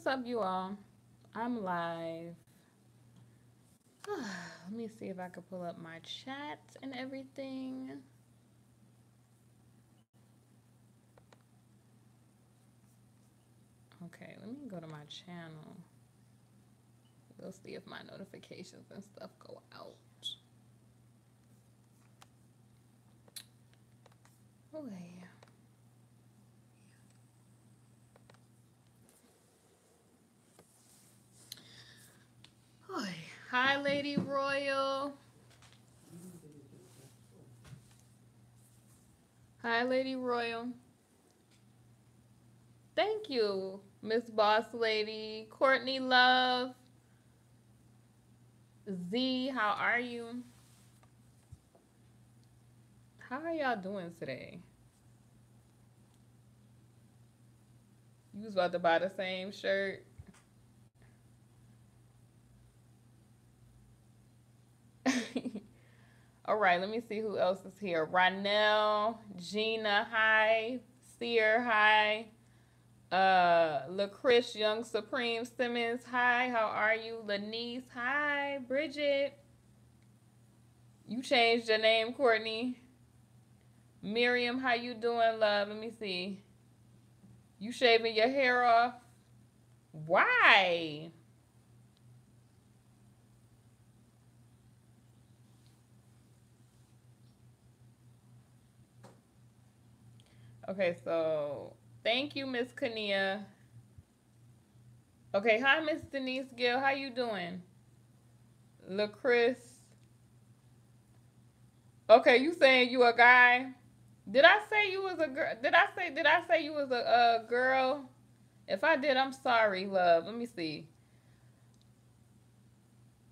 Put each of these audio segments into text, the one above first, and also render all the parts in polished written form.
What's up, you all? I'm live. Let me see if I can pull up my chat and everything. Okay, let me go to my channel. We'll see if my notifications and stuff go out. Okay. Hi, Lady Royal. Hi, Lady Royal. Thank you, Miss Boss Lady. Courtney Love. Z, how are you? How are y'all doing today? You was about to buy the same shirt. All right, let me see who else is here. Ronell, Gina, hi. Sear, hi. LaChris, Young Supreme Simmons, hi. How are you? Lanice, hi. Bridget, you changed your name, Courtney. Miriam, how you doing, love? Let me see. You shaving your hair off? Why? Okay, so thank you, Miss Kania. Okay, hi, Miss Denise Gill. How you doing? LaChris. Okay, you saying you a guy? Did I say you was a girl? Did I say you was a girl? If I did, I'm sorry, love. Let me see.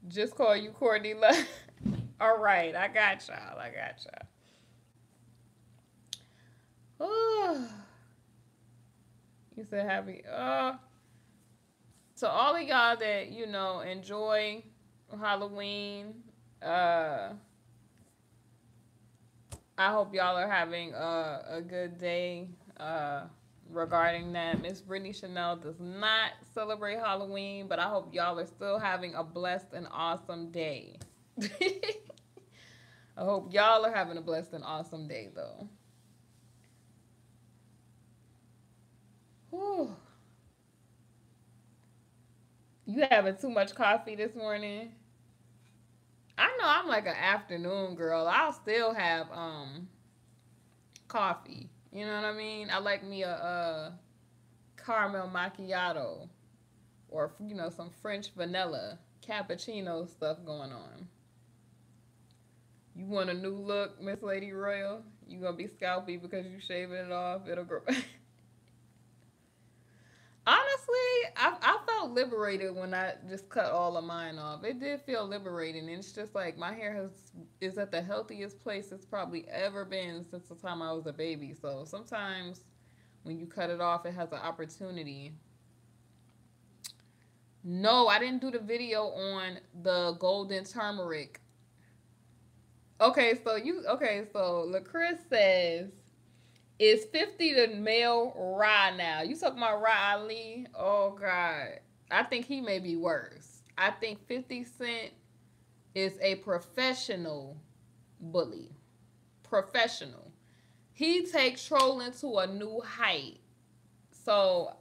Just call you Courtney Love. All right, I got y'all. I got y'all. Oh, you said happy. To all of y'all that enjoy Halloween. Uh, I hope y'all are having a good day. Regarding that, Miss Brittany Chanel does not celebrate Halloween, but I hope y'all are still having a blessed and awesome day. I hope y'all are having a blessed and awesome day, though. Whew. You having too much coffee this morning? I know I'm like an afternoon girl. I'll still have coffee. You know what I mean? I like me a caramel macchiato or some French vanilla cappuccino stuff going on. You want a new look, Miss Lady Royal? You gonna be scalpy because you shaving it off? It'll grow. Honestly, I felt liberated when I just cut all of mine off. It did feel liberating. And it's just like my hair is at the healthiest place it's probably ever been since the time I was a baby. So sometimes when you cut it off, it has an opportunity. No, I didn't do the video on the golden turmeric. Okay, so LaChris says, is 50 the male Ra now? You talking about Ra Ali? Oh God. I think he may be worse. I think 50 Cent is a professional bully. Professional. He takes trolling to a new height. So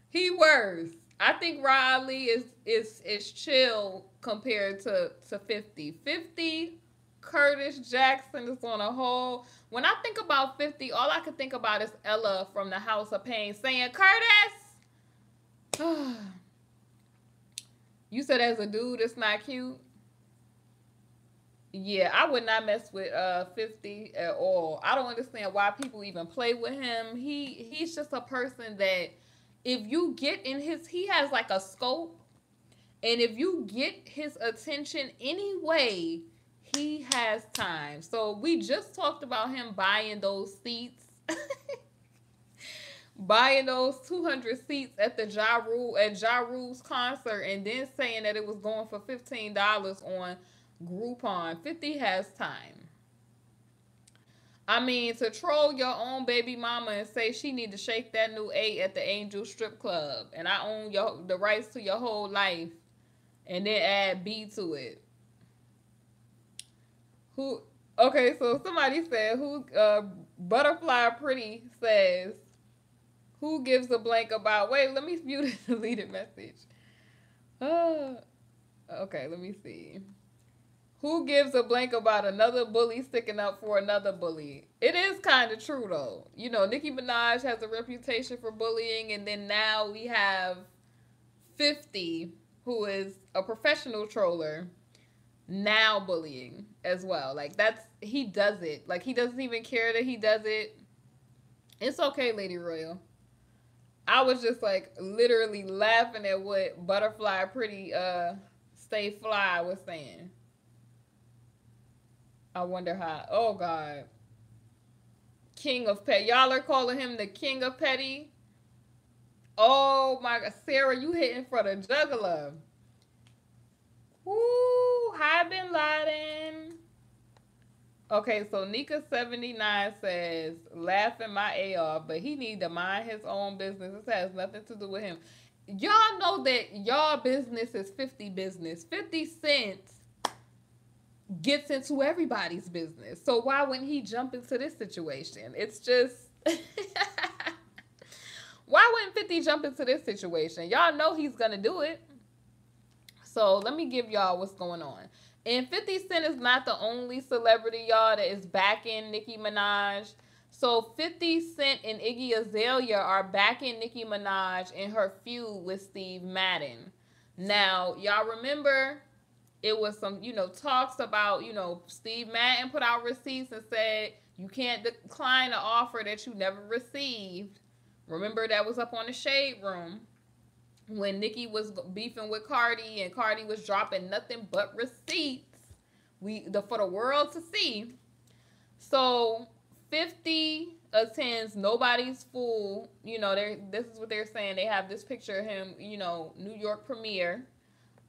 he worse. I think Ra Ali is chill compared to 50. 50 Curtis Jackson is on a whole. When I think about 50, all I can think about is Ella from the House of Pain saying, Curtis! You said as a dude, it's not cute. Yeah, I would not mess with 50 at all. I don't understand why people even play with him. He's just a person that if you get in his he has like a scope, and if you get his attention anyway, he has time. So we just talked about him buying those seats. Buying those 200 seats at the Ja Rule's concert, and then saying that it was going for $15 on Groupon. 50 has time. I mean, to troll your own baby mama and say she need to shake that new 8 at the Angel Strip Club, and I own the rights to your whole life, and then add B to it. Who? Okay, so somebody said who? Butterfly Pretty says who gives a blank about? Wait, let me view the deleted message. Okay, let me see. Who gives a blank about another bully sticking up for another bully? It is kind of true, though. You know, Nicki Minaj has a reputation for bullying, and then now we have 50, who is a professional troller, now bullying as well. Like, he does it. Like, he doesn't even care that he does it. It's okay, Lady Royal. I was just, like, literally laughing at what Butterfly Pretty, Stay Fly was saying. I wonder how. Oh, God. King of Petty. Y'all are calling him the King of Petty? Oh, my God. Sarah, you hitting for the juggler. Woo. Hi, Bin Laden. Okay, so Nika79 says, laughing my A off, but he need to mind his own business. This has nothing to do with him. Y'all know that y'all business is 50 business. 50 cents gets into everybody's business. So why wouldn't he jump into this situation? It's just why wouldn't 50 jump into this situation? Y'all know he's gonna do it. So let me give y'all what's going on. And 50 Cent is not the only celebrity, y'all, that is backing Nicki Minaj. So 50 Cent and Iggy Azalea are backing Nicki Minaj in her feud with Steve Madden. Now, y'all remember it was some, talks about, Steve Madden put out receipts and said you can't decline an offer that you never received. Remember that was up on the Shade Room when Nicki was beefing with Cardi and Cardi was dropping nothing but receipts for the world to see. So 50 attends Nobody's Fool. This is what they're saying. They have this picture of him, New York premiere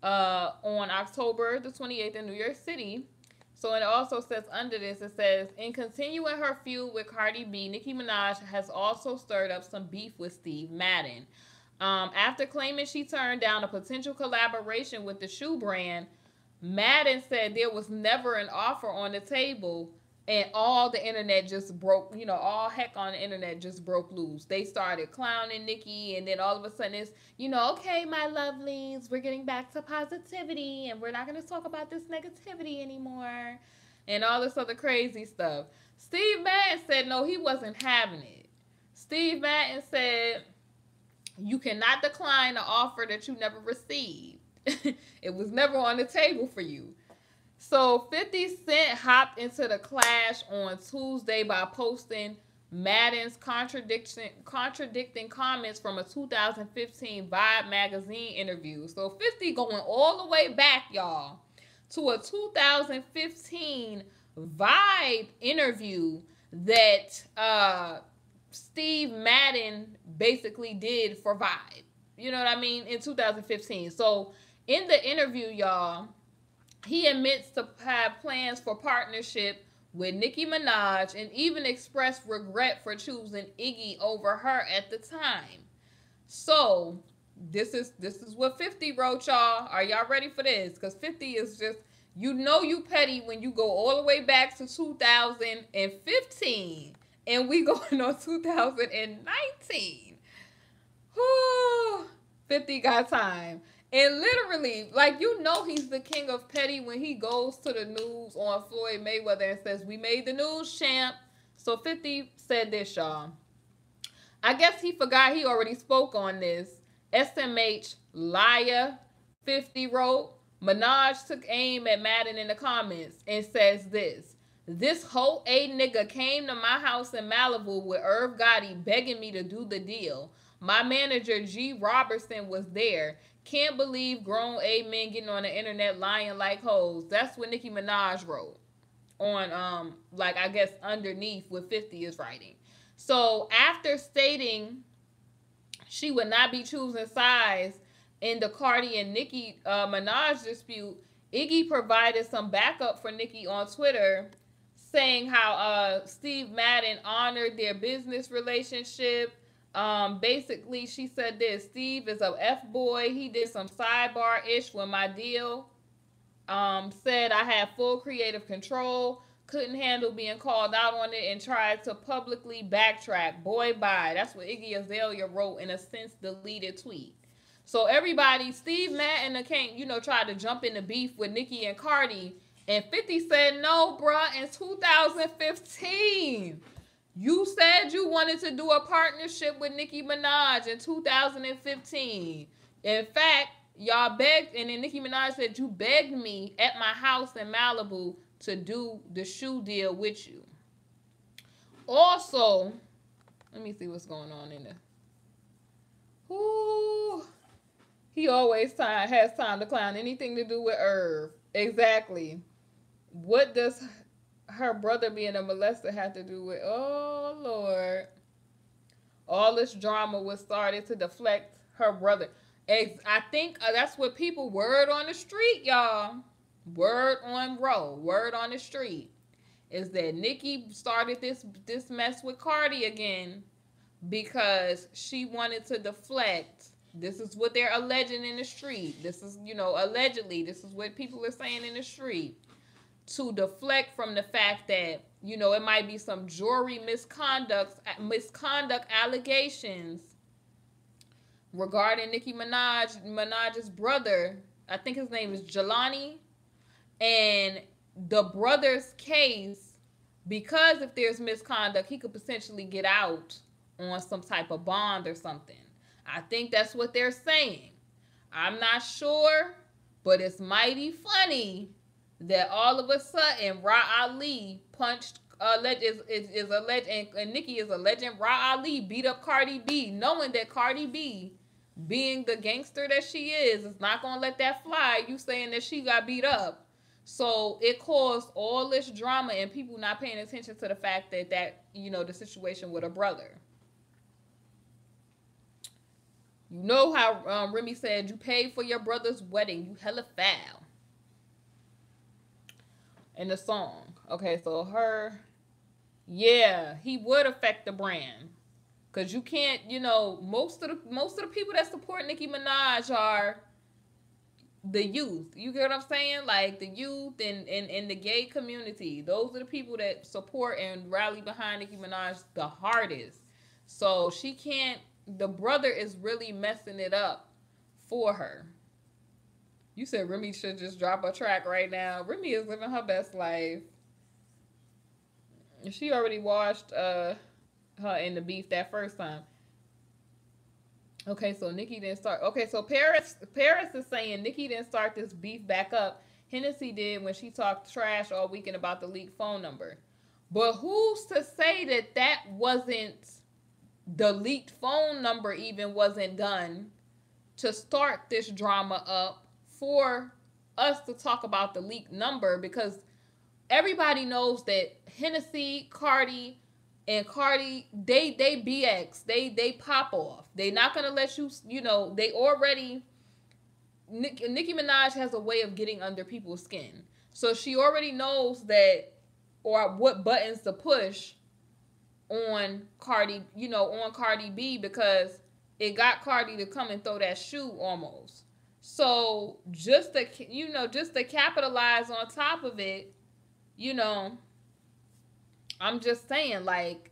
on October the 28th in New York City. So it also says under this, it says, in continuing her feud with Cardi B, Nicki Minaj has also stirred up some beef with Steve Madden. After claiming she turned down a potential collaboration with the shoe brand, Madden said there was never an offer on the table, and all the internet just broke, all heck on the internet just broke loose. They started clowning Nicki, and then all of a sudden it's, okay, my lovelies, we're getting back to positivity, and we're not going to talk about this negativity anymore, and all this other crazy stuff. Steve Madden said no, he wasn't having it. Steve Madden said, you cannot decline an offer that you never received. It was never on the table for you. So 50 Cent hopped into the clash on Tuesday by posting Madden's contradicting comments from a 2015 Vibe magazine interview. So 50 going all the way back, y'all, to a 2015 Vibe interview that Steve Madden basically did for Vibe. You know what I mean? In 2015. So in the interview, y'all, he admits to have plans for partnership with Nicki Minaj and even expressed regret for choosing Iggy over her at the time. So this is what 50 wrote, y'all. Are y'all ready for this? Because 50 is just, you petty when you go all the way back to 2015 and we going on 2019. Whew, 50 got time. And literally, he's the king of petty when he goes to the news on Floyd Mayweather and says, we made the news, champ. So 50 said this, y'all. I guess he forgot he already spoke on this. SMH liar, 50 wrote. Minaj took aim at Madden in the comments and says this. This whole A nigga came to my house in Malibu with Irv Gotti begging me to do the deal. My manager, G. Robertson, was there. Can't believe grown A men getting on the internet lying like hoes. That's what Nicki Minaj wrote on, I guess underneath what 50 is writing. So after stating she would not be choosing sides in the Cardi and Nicki Minaj dispute, Iggy provided some backup for Nicki on Twitter, saying how Steve Madden honored their business relationship. Basically, she said this: Steve is a F-boy. He did some sidebar-ish with my deal. Said I had full creative control, couldn't handle being called out on it, and tried to publicly backtrack. Boy, bye. That's what Iggy Azalea wrote in a since deleted tweet. So everybody, Steve Madden can't, try to jump in the beef with Nicki and Cardi. And 50 said, no, bruh, in 2015. You said you wanted to do a partnership with Nicki Minaj in 2015. In fact, y'all begged, and then Nicki Minaj said, you begged me at my house in Malibu to do the shoe deal with you. Also, let me see what's going on in there. Ooh, he always has time to clown. Anything to do with Irv. Exactly. What does her brother being a molester have to do with? Oh, Lord. All this drama was started to deflect her brother. I think that's what people, word on the street, y'all. Word on row. Word on the street. Is that Nicki started this mess with Cardi again because she wanted to deflect. This is what they're alleging in the street. This is, allegedly, this is what people are saying in the street. To deflect from the fact that, it might be some jury misconduct allegations regarding Nicki Minaj's brother. I think his name is Jelani. And the brother's case, because if there's misconduct, he could potentially get out on some type of bond or something. I think that's what they're saying. I'm not sure, but it's mighty funny that all of a sudden Ra Ali punched is alleged, and Nicki is alleging Ra Ali beat up Cardi B, knowing that Cardi B, being the gangster that she is not gonna let that fly. You saying that she got beat up. So it caused all this drama and people not paying attention to the fact that the situation with her brother. You know how Remy said, you paid for your brother's wedding. You hella foul. In the song. Okay, so he would affect the brand. Because you can't, most of the people that support Nicki Minaj are the youth. You get what I'm saying? Like the youth and the gay community. Those are the people that support and rally behind Nicki Minaj the hardest. So she can't, the brother is really messing it up for her. You said Remy should just drop a track right now. Remy is living her best life. She already washed her in the beef that first time. Okay, so Nicki didn't start. Okay, so Paris is saying Nicki didn't start this beef back up. Hennessy did when she talked trash all weekend about the leaked phone number. But who's to say that wasn't the leaked phone number even wasn't done to start this drama up for us to talk about the leaked number? Because everybody knows that Hennessy, Cardi, they BX, they pop off. They not gonna let you, they already, Nicki Minaj has a way of getting under people's skin. So she already knows that, or what buttons to push on Cardi, on Cardi B, because it got Cardi to come and throw that shoe almost. So just to capitalize on top of it, I'm just saying, like,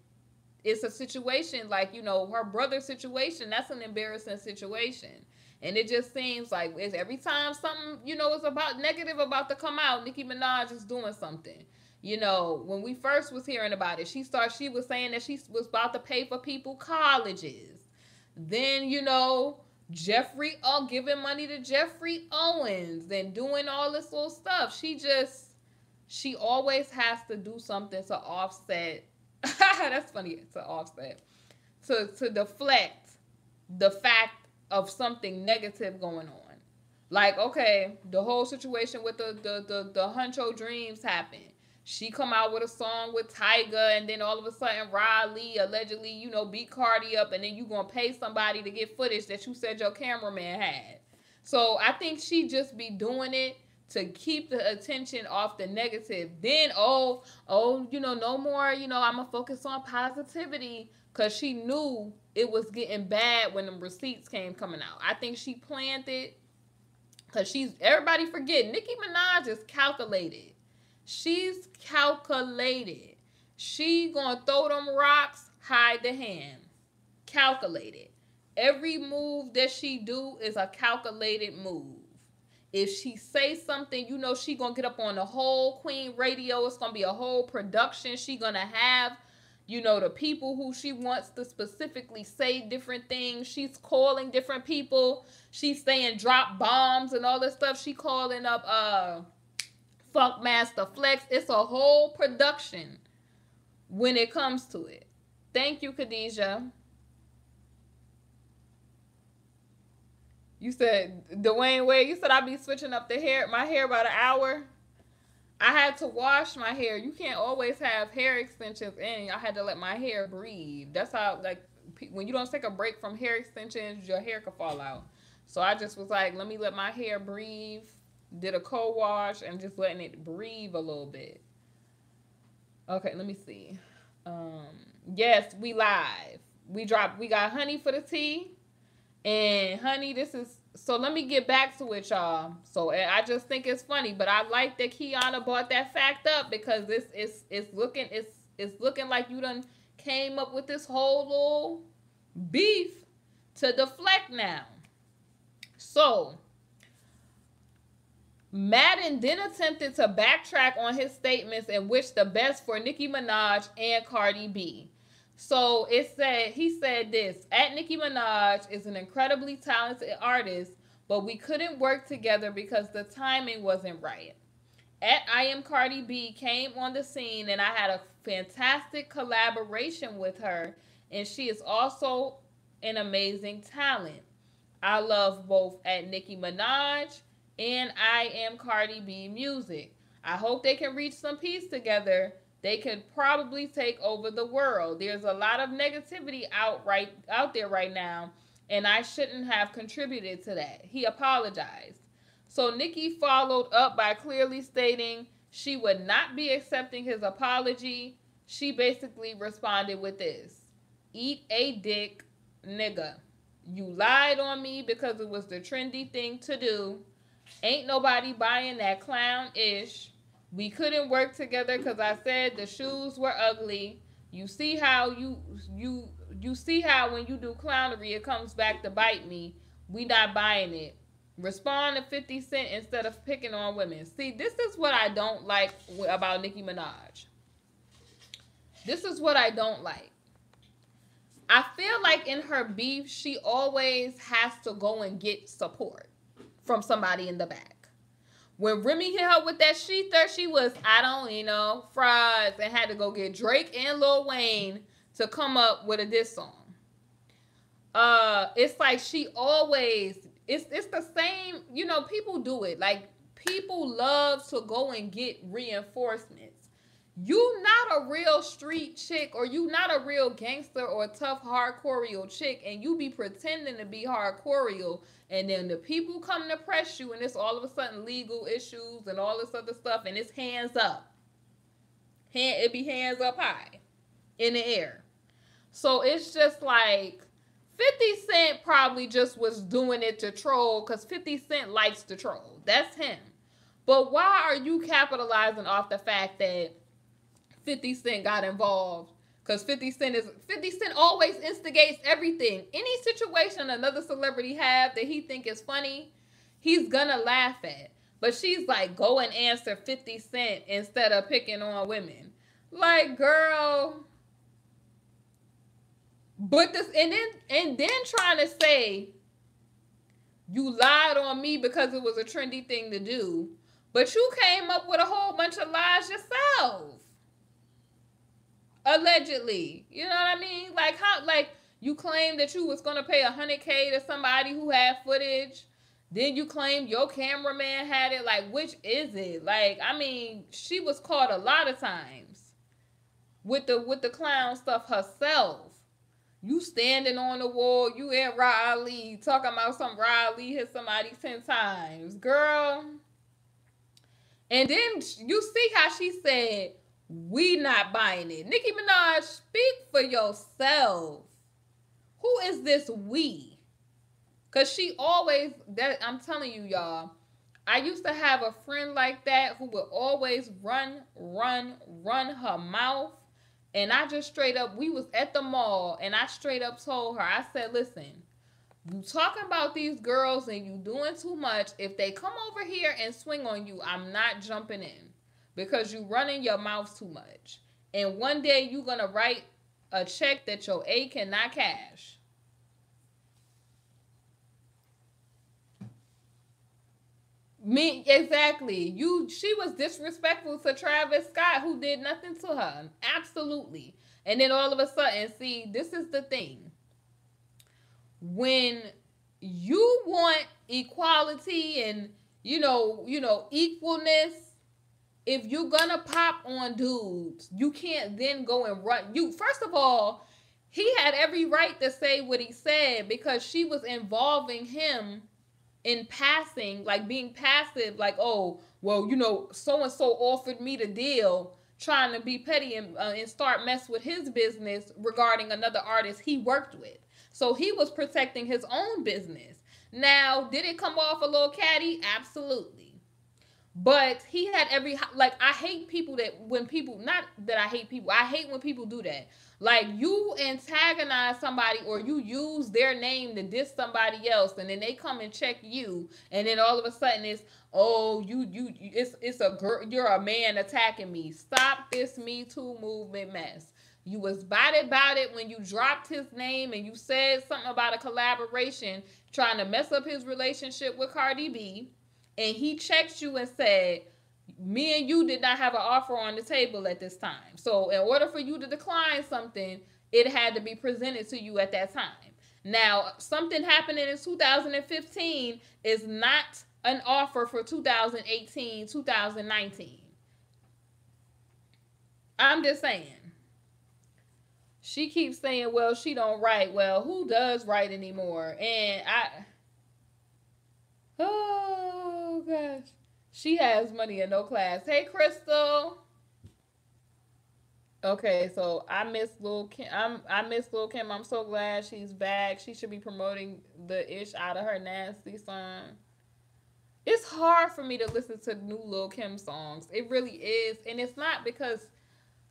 it's a situation, like, her brother's situation, that's an embarrassing situation. And it just seems like every time something, is about negative about to come out, Nicki Minaj is doing something. When we first was hearing about it, she was saying that she was about to pay for people colleges. Then, Jeffrey giving money to Jeffrey Owens and doing all this little stuff. She always has to do something to offset. That's funny, to offset. To deflect the fact of something negative going on. Like, okay, the whole situation with the Huncho Dreams happened. She come out with a song with Tyga, and then all of a sudden Riley allegedly, beat Cardi up, and then you gonna pay somebody to get footage that you said your cameraman had. So I think she just be doing it to keep the attention off the negative. Then, no more, I'm going to focus on positivity, because she knew it was getting bad when the receipts came coming out. I think she planned it, because everybody forget, Nicki Minaj is calculated. She's calculated. She going to throw them rocks, hide the hand. Calculated. Every move that she do is a calculated move. If she say something, she gonna get up on the whole Queen radio. It's gonna be a whole production. She gonna have, the people who she wants to specifically say different things. She's calling different people. She's saying drop bombs and all this stuff. She calling up Funkmaster Flex. It's a whole production when it comes to it. Thank you, Khadijah. You said, Dwayne Wade, you said I'd be switching up my hair about an hour. I had to wash my hair. You can't always have hair extensions in. I had to let my hair breathe. That's how, when you don't take a break from hair extensions, your hair could fall out. So I just was like, let me let my hair breathe. Did a co-wash and just letting it breathe a little bit. Okay, let me see. Yes, we live. We got Honey for the tea. And Honey, so let me get back to it, y'all. So I just think it's funny, but I like that Kiana brought that fact up, because it's looking like you done came up with this whole little beef to deflect now. So Madden then attempted to backtrack on his statements and wish the best for Nicki Minaj and Cardi B. So he said this: at Nicki Minaj is an incredibly talented artist, but we couldn't work together because the timing wasn't right. At I Am Cardi B came on the scene, and I had a fantastic collaboration with her, and she is also an amazing talent. I love both at Nicki Minaj and I Am Cardi B music. I hope they can reach some peace together. They could probably take over the world. There's a lot of negativity out there right now, and I shouldn't have contributed to that. He apologized. So Nicki followed up by clearly stating she would not be accepting his apology. She basically responded with this: eat a dick, nigga. You lied on me because it was the trendy thing to do. Ain't nobody buying that clown-ish. We couldn't work together because I said the shoes were ugly. You see how you see how when you do clownery, it comes back to bite me. We not buying it. Respond to 50 Cent instead of picking on women. See, this is what I don't like about Nicki Minaj. This is what I don't like. I feel like in her beef, she always has to go and get support from somebody in the back. When Remy hit her with that sheether, she was, fries, and had to go get Drake and Lil Wayne to come up with a diss song. It's like she always, it's the same, people do it. Like, people love to go and get reinforcements. You not a real street chick, or you not a real gangster or tough hardcore chick, and you be pretending to be hardcore, and then the people come to press you, and it's all of a sudden legal issues and all this other stuff, and it's hands up. It be hands up high in the air. So it's just like 50 Cent probably just was doing it to troll, because 50 Cent likes to troll. That's him. But why are you capitalizing off the fact that 50 Cent got involved? Because 50 Cent always instigates everything. Any situation another celebrity have that he think is funny, he's gonna laugh at. But she's like, go and answer 50 Cent instead of picking on women. Like, girl. But this, and then trying to say you lied on me because it was a trendy thing to do, but you came up with a whole bunch of lies yourself. Allegedly. You know what I mean? Like, how, like, you claimed that you was gonna pay $100K to somebody who had footage. Then you claimed your cameraman had it. Like, which is it? Like, I mean, she was caught a lot of times with the clown stuff herself. You standing on the wall, you and Ra Ali talking about some Ra Ali hit somebody 10 times. Girl, And then you see how she said, we not buying it. Nicki Minaj, speak for yourself. Who is this we? Because she always, that I'm telling you, y'all, I used to have a friend like that who would always run her mouth. And I just straight up, we was at the mall and I straight up told her, I said, listen, you talking about these girls and you doing too much. If they come over here and swing on you, I'm not jumping in because you running your mouth too much. And one day you gonna write a check that your A cannot cash. Me exactly. She was disrespectful to Travis Scott who did nothing to her. Absolutely. And then all of a sudden, see, this is the thing. When you want equality and equalness, if you're gonna pop on dudes, you can't then go and run. You first of all, he had every right to say what he said because she was involving him in passing, like being passive, like, oh, well, so and so offered me the deal, trying to be petty and start mess with his business regarding another artist he worked with. So he was protecting his own business. Now, did it come off a little catty? Absolutely. But he had every, like, I hate people that when people, not that I hate people, I hate when people do that. Like, you antagonize somebody or you use their name to diss somebody else and then they come and check you and then all of a sudden it's, oh, it's a girl, you're a man attacking me. Stop this Me Too movement mess. You was about it when you dropped his name and you said something about a collaboration trying to mess up his relationship with Cardi B. And he checked you and said, me and you did not have an offer on the table at this time. So in order for you to decline something, it had to be presented to you at that time. Now, something happening in 2015 is not an offer for 2018, 2019. I'm just saying. She keeps saying, well, she don't write. Well, who does write anymore? And oh gosh, she has money and no class. Hey, Crystal. Okay, so I miss Lil Kim. I miss Lil Kim. I'm so glad she's back. She should be promoting the ish out of her nasty song. It's hard for me to listen to new Lil Kim songs. It really is, and it's not because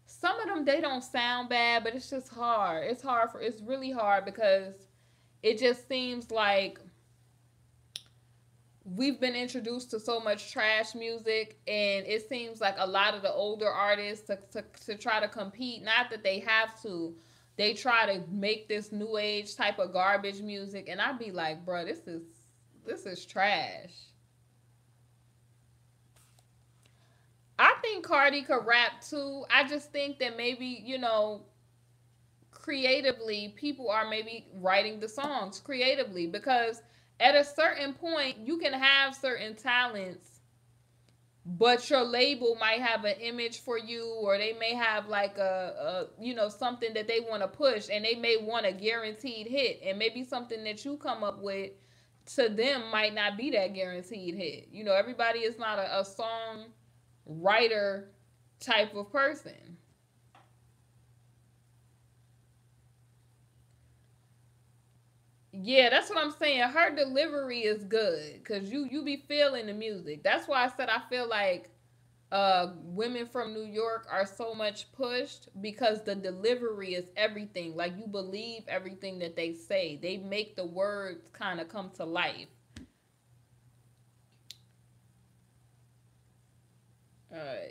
some of them they don't sound bad, but it's just hard. It's really hard because it just seems like we've been introduced to so much trash music, and it seems like a lot of the older artists to try to compete, not that they have to, they try to make this new age type of garbage music, and I'd be like, bro, this is trash. I think Cardi could rap too. I just think that maybe, creatively, people are maybe writing the songs creatively because at a certain point, you can have certain talents, but your label might have an image for you, or they may have like something that they want to push, and they may want a guaranteed hit, and maybe something that you come up with to them might not be that guaranteed hit. Everybody is not a song writer type of person. Yeah, that's what I'm saying. Her delivery is good because you be feeling the music. That's why I said I feel like women from New York are so much pushed because the delivery is everything. Like you believe everything that they say. They make the words kind of come to life.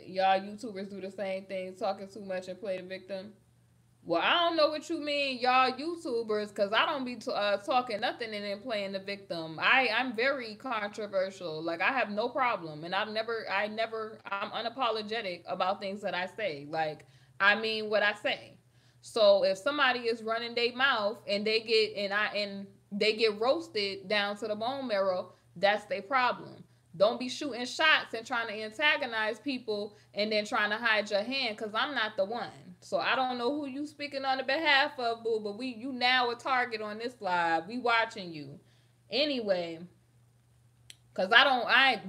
Y'all YouTubers do the same thing, talking too much and play the victim. Well, I don't know what you mean, y'all YouTubers, because I don't be talking nothing and then playing the victim. I'm very controversial. Like I have no problem, and I'm unapologetic about things that I say. Like I mean what I say. So if somebody is running their mouth and they get roasted down to the bone marrow, that's their problem. Don't be shooting shots and trying to antagonize people and then trying to hide your hand because I'm not the one. So I don't know who you speaking on the behalf of, boo, but you now a target on this live. We watching you. Anyway, Cause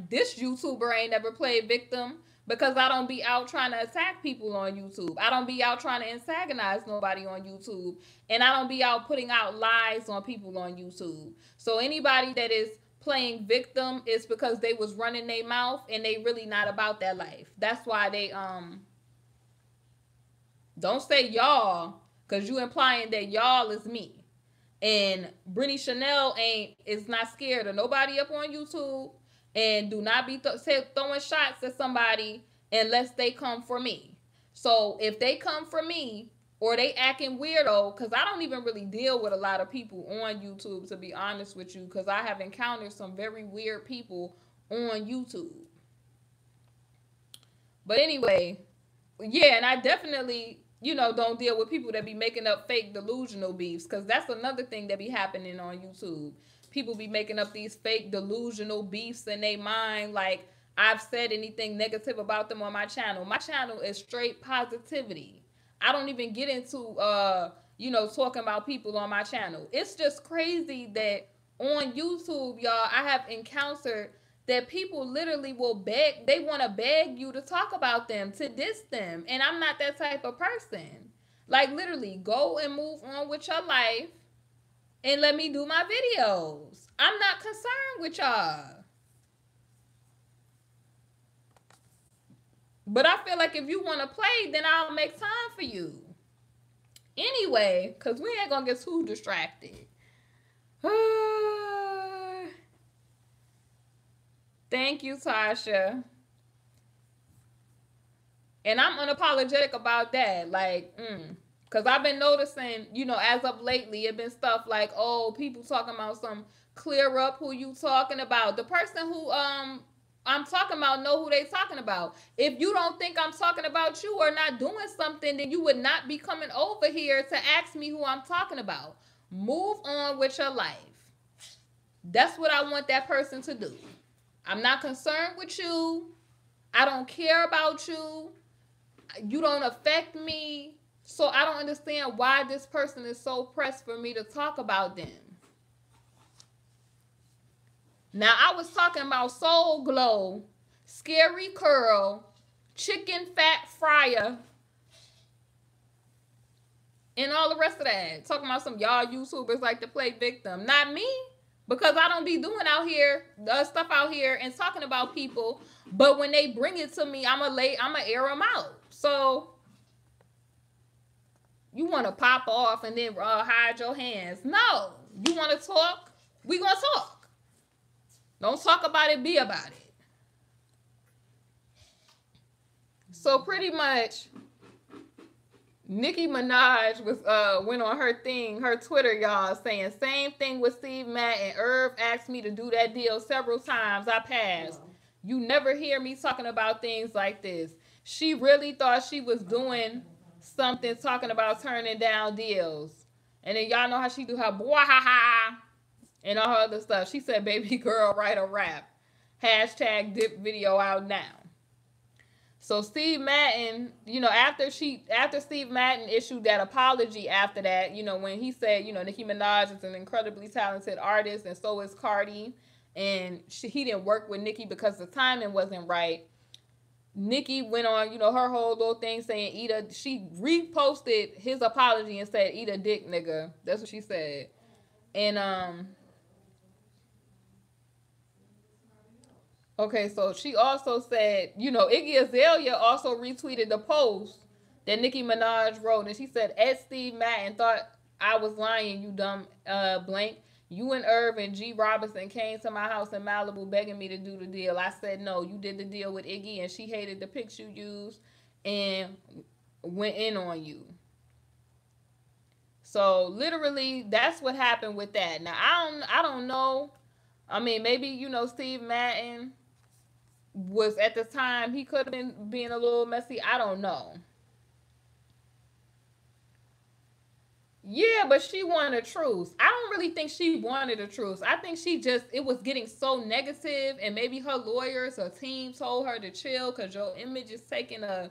this YouTuber ain't never played victim because I don't be out trying to attack people on YouTube. I don't be out trying to antagonize nobody on YouTube. And I don't be out putting out lies on people on YouTube. So anybody that is playing victim is because they was running their mouth and they really not about that life. That's why they don't say y'all, because you implying that y'all is me. And Brittany Chanel is not scared of nobody up on YouTube, and do not be throwing shots at somebody unless they come for me. So if they come for me or they acting weirdo, because I don't even really deal with a lot of people on YouTube, to be honest with you, because I have encountered some very weird people on YouTube. But anyway, yeah, and I definitely, don't deal with people that be making up fake delusional beefs, because that's another thing that be happening on YouTube. People be making up these fake delusional beefs in their mind, like I've said anything negative about them on my channel. My channel is straight positivity. I don't even get into, talking about people on my channel. It's just crazy that on YouTube, y'all, I have encountered that people literally will beg, they want to beg you to talk about them, to diss them. And I'm not that type of person. Like, literally, go and move on with your life and let me do my videos. I'm not concerned with y'all. But I feel like if you want to play, then I'll make time for you. Anyway, because we ain't going to get too distracted. Thank you, Tasha. And I'm unapologetic about that. Like, because I've been noticing, as of lately, it been stuff like, oh, people talking about some clear up who you talking about. The person who I'm talking about know who they talking about. If you don't think I'm talking about you or not doing something, then you would not be coming over here to ask me who I'm talking about. Move on with your life. That's what I want that person to do. I'm not concerned with you. I don't care about you. You don't affect me. So I don't understand why this person is so pressed for me to talk about them. Now, I was talking about Soul Glow, Scary Curl, Chicken Fat Fryer, and all the rest of that. Talking about some y'all YouTubers like to play victim. Not me. Because I don't be doing out here, stuff out here and talking about people. But when they bring it to me, I'm going to air them out. So, you want to pop off and then hide your hands. No. You want to talk? We going to talk. Don't talk about it, be about it. So, pretty much, Nicki Minaj went on her Twitter, y'all, saying same thing with Steve Madden. Irv asked me to do that deal several times. I passed. You never hear me talking about things like this. She really thought she was doing something, talking about turning down deals. And then y'all know how she do her boy ha ha and all her other stuff. She said, baby girl, write a rap. Hashtag dip video out now. So Steve Madden, after Steve Madden issued that apology after that, when he said, Nicki Minaj is an incredibly talented artist and so is Cardi, and he didn't work with Nicki because the timing wasn't right. Nicki went on, her whole little thing saying, she reposted his apology and said, eat a dick, nigga. That's what she said. And, okay, so she also said, Iggy Azalea also retweeted the post that Nicki Minaj wrote. And she said, Ed Steve Madden thought I was lying, you dumb blank. You and Irv and G. Robinson came to my house in Malibu begging me to do the deal. I said, no, you did the deal with Iggy and she hated the pics you used and went in on you. So literally, that's what happened with that. Now, I don't know. I mean, maybe, Steve Madden was at the time, he could have been being a little messy. I don't know. Yeah, but she wanted a truce. I don't really think she wanted a truce. I think it was getting so negative, and maybe her lawyers or team told her to chill because your image is taking to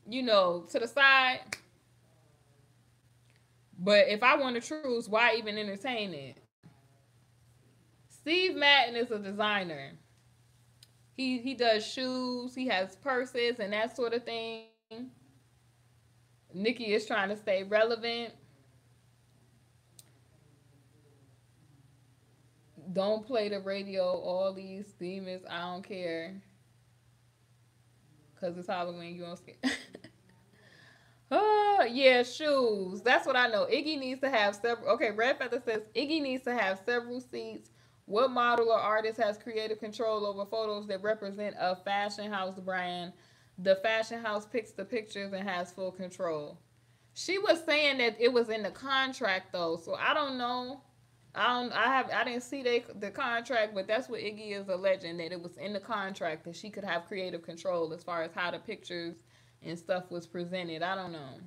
the side. But if I want a truce, why even entertain it? Steve Madden is a designer. He does shoes, he has purses and that sort of thing. Nicki is trying to stay relevant. Don't play the radio, all these demons, I don't care. Cause it's Halloween, you don't scare. Oh, yeah, shoes. That's what I know. Iggy needs to have several. Okay, Red Feather says Iggy needs to have several seats. What model or artist has creative control over photos that represent a fashion house brand? The fashion house picks the pictures and has full control. She was saying that it was in the contract though, so I don't know. I didn't see the contract, but that's what Iggy is alleging, that it was in the contract that she could have creative control as far as how the pictures and stuff was presented. I don't know.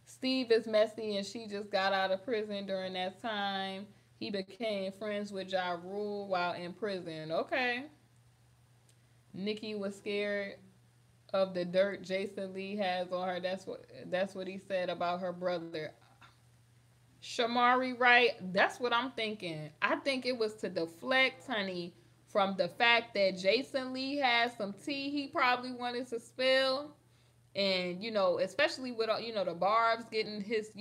Steve is messy and she just got out of prison during that time. He became friends with Ja Rule while in prison. Okay. Nicki was scared of the dirt Jason Lee has on her. That's what he said about her brother. Shamari, right? That's what I'm thinking. I think it was to deflect, honey, from the fact that Jason Lee has some tea he probably wanted to spill. And, especially with, the Barb's getting his,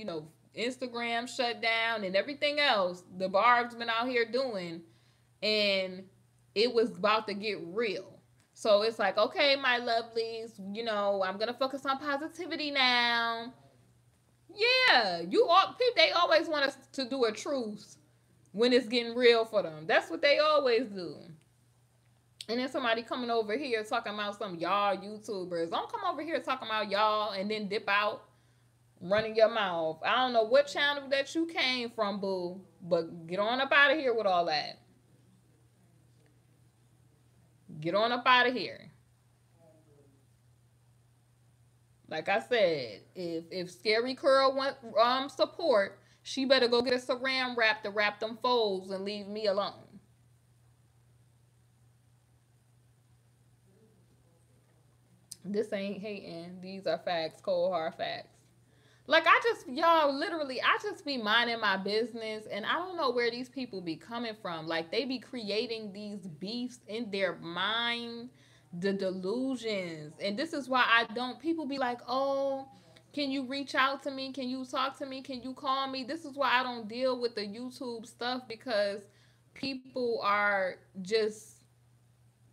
Instagram shut down and everything else the Barb's been out here doing. And it was about to get real. So it's like, okay, my lovelies, I'm going to focus on positivity now. Yeah, they always want us to do a truce when it's getting real for them. That's what they always do. And then somebody coming over here talking about some y'all YouTubers. Don't come over here talking about y'all and then dip out running your mouth. I don't know what channel that you came from, boo, but get on up out of here with all that. Get on up out of here. Like I said, if Scary Curl want support, she better go get a saran wrap to wrap them folds and leave me alone. This ain't hating. These are facts, cold hard facts. Like I just be minding my business and I don't know where these people be coming from. Like they be creating these beefs in their mind, the delusions. And this is why people be like, oh, can you reach out to me? Can you talk to me? Can you call me? This is why I don't deal with the YouTube stuff, because people are just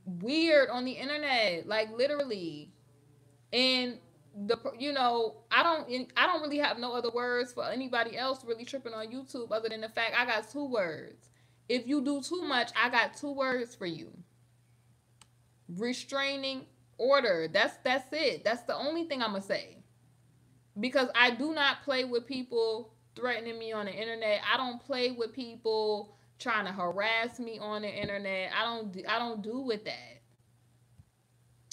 weird on the internet, like literally. And I don't really have no other words for anybody else really tripping on YouTube other than the fact I got two words. If you do too much, I got two words for you. Restraining order. That's it. That's the only thing I'm gonna say. Because I do not play with people threatening me on the internet. I don't play with people trying to harass me on the internet. I don't do with that.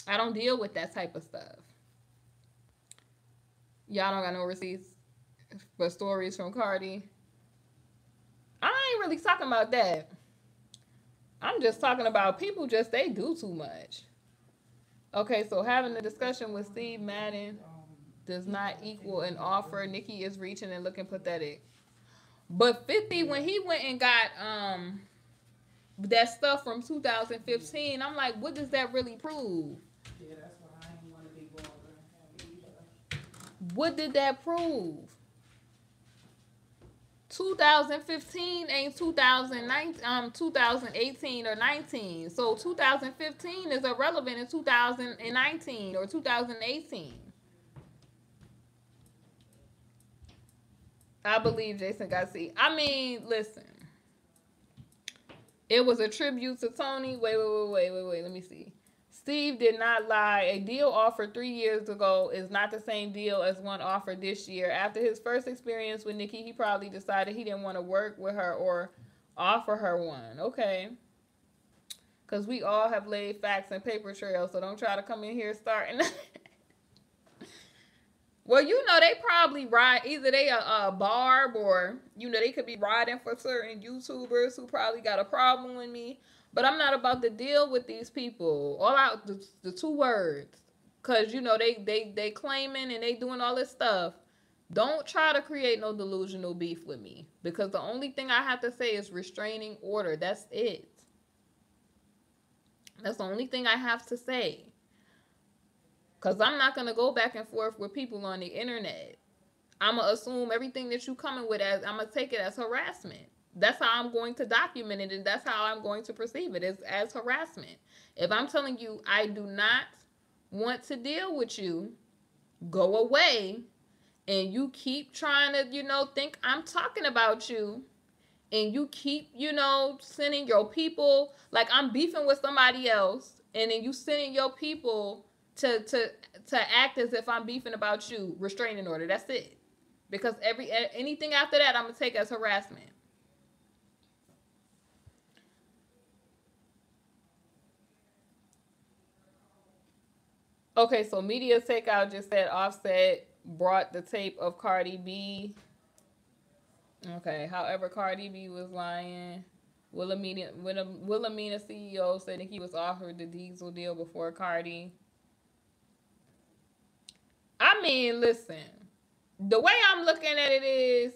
I don't deal with that type of stuff. Y'all don't got no receipts for stories from Cardi. I ain't really talking about that. I'm just talking about people they do too much. Okay, so having a discussion with Steve Madden does not equal an offer. Nicki is reaching and looking pathetic. But 50, when he went and got that stuff from 2015, I'm like, what does that really prove? Yeah, that's why I ain't want to be bothered. What did that prove? 2015 ain't 2018 or 19. So 2015 is irrelevant in 2019 or 2018. I believe Jason got C. I mean, listen. It was a tribute to Tony. Wait. Let me see. Steve did not lie. A deal offered 3 years ago is not the same deal as one offered this year. After his first experience with Nicki, he probably decided he didn't want to work with her or offer her one. Okay. Because we all have laid facts and paper trails, so don't try to come in here starting. Well, they probably ride, either they a Barb or, they could be riding for certain YouTubers who probably got a problem with me. But I'm not about to deal with these people. All out the two words. Because, they claiming and they doing all this stuff. Don't try to create no delusional beef with me because the only thing I have to say is restraining order. That's it. That's the only thing I have to say. Because I'm not going to go back and forth with people on the internet. I'm going to assume everything that you coming with as, I'm going to take it as harassment. That's how I'm going to document it, and that's how I'm going to perceive it, as harassment. If I'm telling you I do not want to deal with you, go away, and you keep trying to, think I'm talking about you, and you keep, sending your people, like I'm beefing with somebody else, and then you sending your people to act as if I'm beefing about you, restraining order. That's it. Because anything after that, I'm gonna take as harassment. Okay, so Media Takeout just said Offset brought the tape of Cardi B. Okay, however, Cardi B was lying. Wilhelmina CEO said that he was offered the Diesel deal before Cardi. I mean, listen, the way I'm looking at it is,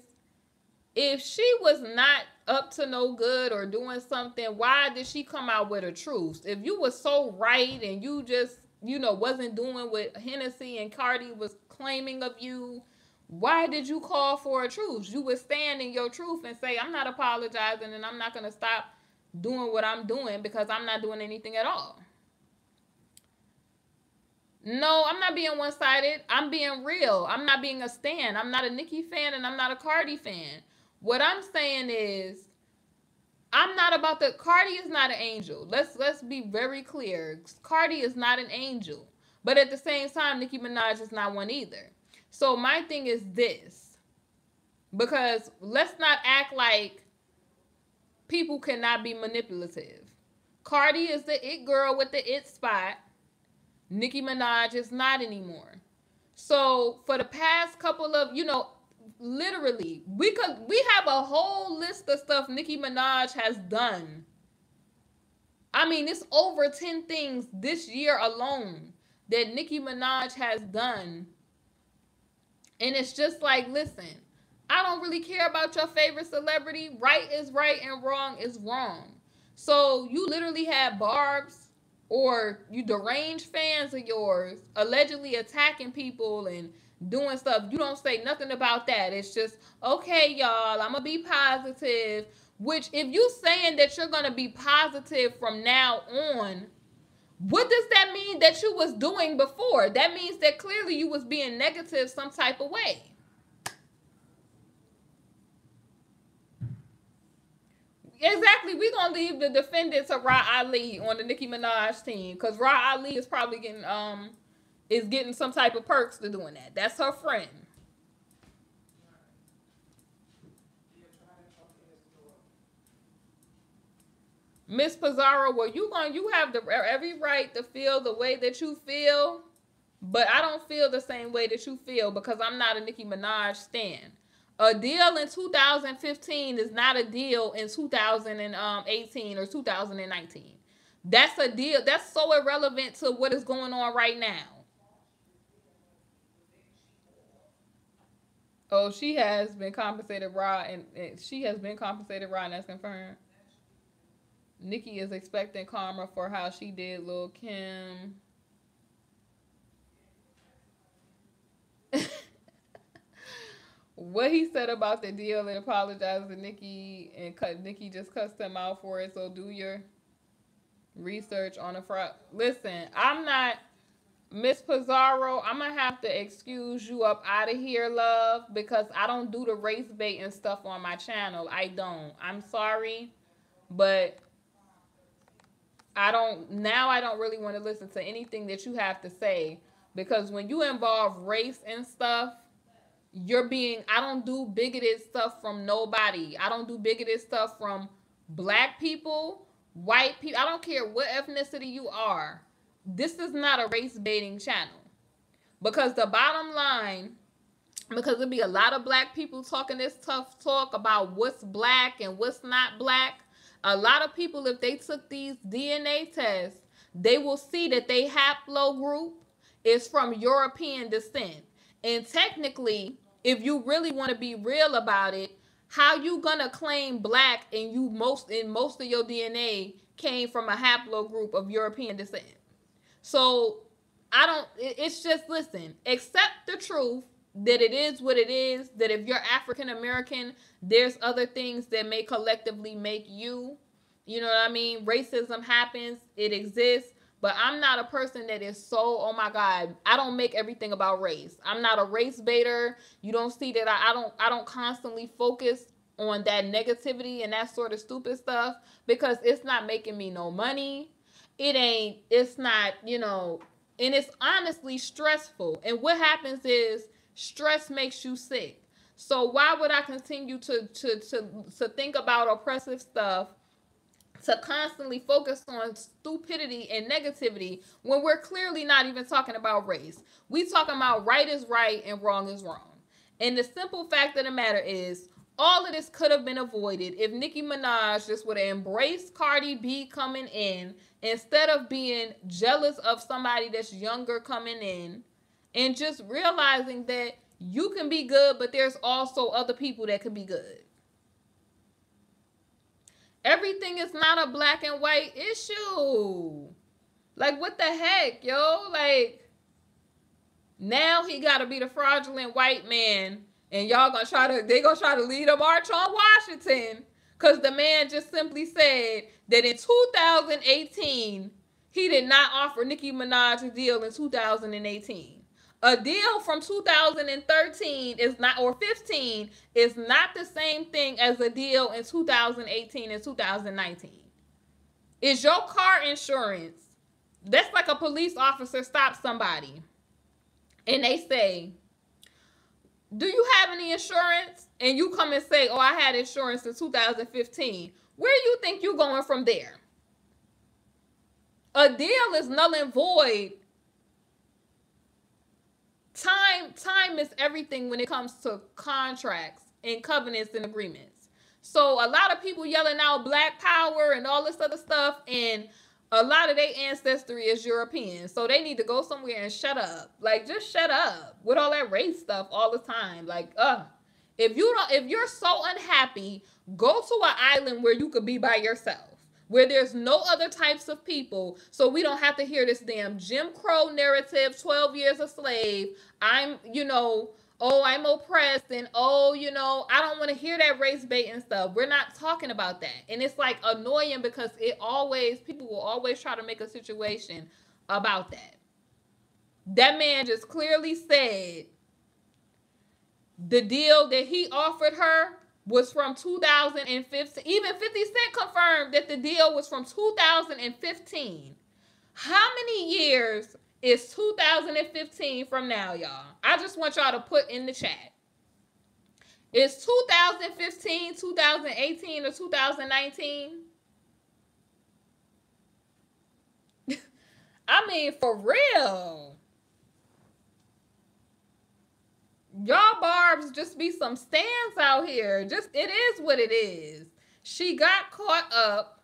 if she was not up to no good or doing something, why did she come out with a truce? If you were so right and you just, wasn't doing what Hennessy and Cardi was claiming of you, why did you call for a truce? You would stand in your truth and say, I'm not apologizing and I'm not going to stop doing what I'm doing because I'm not doing anything at all. No, I'm not being one-sided. I'm being real. I'm not being a stan. I'm not a Nicki fan and I'm not a Cardi fan. What I'm saying is, I'm not about the, Cardi is not an angel. Let's be very clear. Cardi is not an angel. But at the same time, Nicki Minaj is not one either. So my thing is this. Because let's not act like people cannot be manipulative. Cardi is the it girl with the it spot. Nicki Minaj is not anymore. So for the past couple of, literally, we have a whole list of stuff Nicki Minaj has done. I mean, it's over 10 things this year alone that Nicki Minaj has done. And it's just like, listen, I don't really care about your favorite celebrity. Right is right and wrong is wrong. So you literally have Barb's or you deranged fans of yours allegedly attacking people and doing stuff. You don't say nothing about that. It's just, okay, y'all, I'm going to be positive. Which, if you saying that you're going to be positive from now on, what does that mean that you was doing before? That means that clearly you was being negative some type of way. Exactly. We're going to leave the defendant to Ra Ali on the Nicki Minaj team. Because Ra Ali is probably getting some type of perks to doing that. That's her friend. Miss Pizarro, well, you have every right to feel the way that you feel, but I don't feel the same way that you feel because I'm not a Nicki Minaj stan. A deal in 2015 is not a deal in 2018 or 2019. That's a deal. That's so irrelevant to what is going on right now. Oh, she has been compensated raw, and she has been compensated raw, and that's confirmed. Nicki is expecting karma for how she did Lil' Kim. What he said about the deal and apologized to Nicki, and Nicki just cussed him out for it. So do your research on the front. Listen, I'm not Miss Pizarro. I'm gonna have to excuse you up out of here, love, because I don't do the race bait and stuff on my channel. I don't. I'm sorry, but I don't really want to listen to anything that you have to say, because when you involve race and stuff, I don't do bigoted stuff from nobody. I don't do bigoted stuff from black people, white people. I don't care what ethnicity you are. This is not a race baiting channel. Because the bottom line, because there'll be a lot of black people talking this tough talk about what's black and what's not black. A lot of people, if they took these DNA tests, they will see that they haplogroup is from European descent. And technically, if you really want to be real about it, how you gonna claim black and you most of your DNA came from a haplogroup of European descent? So I don't. It's just, listen. Accept the truth that it is what it is. That if you're African American, there's other things that may collectively make you. You know what I mean? Racism happens. It exists. But I'm not a person that is so, oh my God, I don't make everything about race. I'm not a race baiter. You don't see that I don't constantly focus on that negativity and that sort of stupid stuff, because it's not making me no money. It's not, and it's honestly stressful. And what happens is stress makes you sick. So why would I continue to think about oppressive stuff, to constantly focus on stupidity and negativity when we're clearly not even talking about race? We talking about right is right and wrong is wrong. And the simple fact of the matter is, all of this could have been avoided if Nicki Minaj just would have embraced Cardi B coming in, instead of being jealous of somebody that's younger coming in, and just realizing that you can be good, but there's also other people that can be good. Everything is not a black and white issue. Like, what the heck, yo? Like, now he got to be the fraudulent white man, and y'all gonna try to lead a march on Washington, because the man just simply said that in 2018 he did not offer Nicki Minaj a deal in 2018. A deal from 2013 is not, or 15, is not the same thing as a deal in 2018 and 2019. Is your car insurance, that's like a police officer stops somebody and they say, do you have any insurance? And you come and say, oh, I had insurance in 2015. Where do you think you're going from there? A deal is null and void. Time is everything when it comes to contracts and covenants and agreements. So a lot of people yelling out black power and all this other stuff, and a lot of their ancestry is European. So they need to go somewhere and shut up. Like, just shut up with all that race stuff all the time. Like, if you're so unhappy, go to an island where you could be by yourself, where there's no other types of people, so we don't have to hear this damn Jim Crow narrative, 12 years a slave, I'm oppressed, and I don't want to hear that race bait and stuff. We're not talking about that. And it's like annoying, because people will always try to make a situation about that. That man just clearly said the deal that he offered her was from 2015. Even 50 Cent confirmed that the deal was from 2015. How many years is 2015 from now, y'all? I just want y'all to put in the chat. Is 2015, 2018, or 2019? I mean, for real. Y'all barbs just be some stands out here. It is what it is. She got caught up,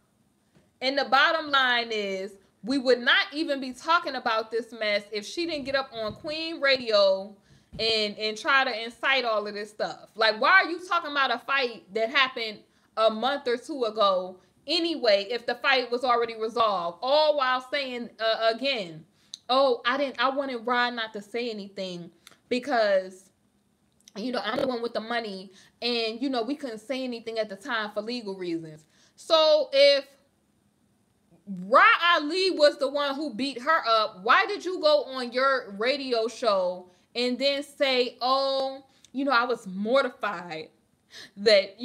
and the bottom line is, we would not even be talking about this mess if she didn't get up on Queen Radio and try to incite all of this stuff. Like, why are you talking about a fight that happened a month or two ago anyway, if the fight was already resolved? All while saying, again, oh, I wanted Rod not to say anything because, I'm the one with the money, and, we couldn't say anything at the time for legal reasons. So if Ra Ali was the one who beat her up, why did you go on your radio show and then say, oh, I was mortified that,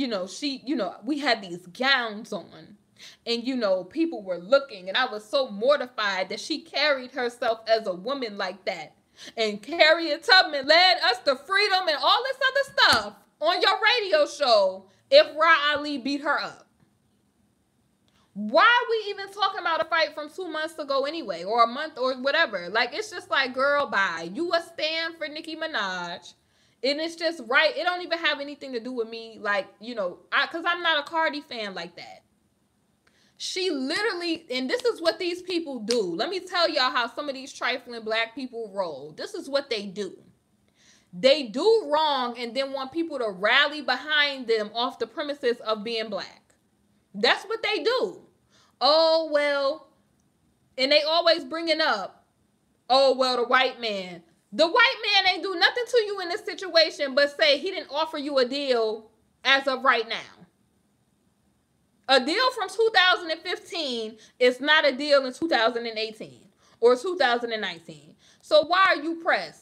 we had these gowns on and, people were looking, and I was so mortified that she carried herself as a woman like that. And Harriet Tubman led us to freedom and all this other stuff on your radio show if Ra Ali beat her up. Why are we even talking about a fight from 2 months ago anyway, or a month or whatever? Like, it's just like, girl, bye. You a stand for Nicki Minaj, and it's just right. It don't even have anything to do with me, like, because I'm not a Cardi fan like that. She literally, and this is what these people do. Let me tell y'all how some of these trifling black people roll. This is what they do. They do wrong and then want people to rally behind them off the premises of being black. That's what they do. Oh, well, and they always bring it up. Oh, well, the white man. The white man ain't do nothing to you in this situation but say he didn't offer you a deal as of right now. A deal from 2015 is not a deal in 2018 or 2019. So why are you pressed?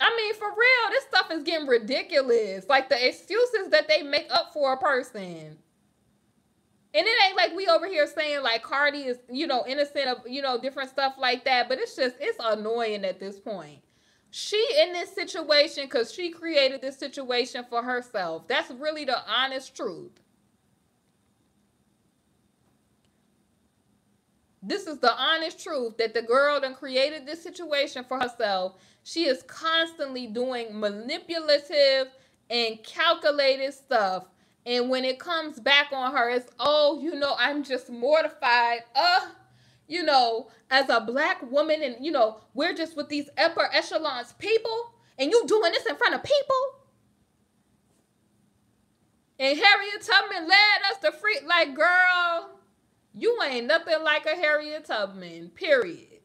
I mean, for real, this stuff is getting ridiculous. Like the excuses that they make up for a person. And it ain't like we over here saying like Cardi is, innocent of, different stuff like that. But it's annoying at this point. She in this situation because she created this situation for herself. That's really the honest truth. This is the honest truth that the girl done created this situation for herself. She is constantly doing manipulative and calculated stuff. And when it comes back on her, it's, I'm just mortified. As a black woman and, we're just with these upper echelons people and you doing this in front of people. And Harriet Tubman led us to free, like, girl, you ain't nothing like a Harriet Tubman, period.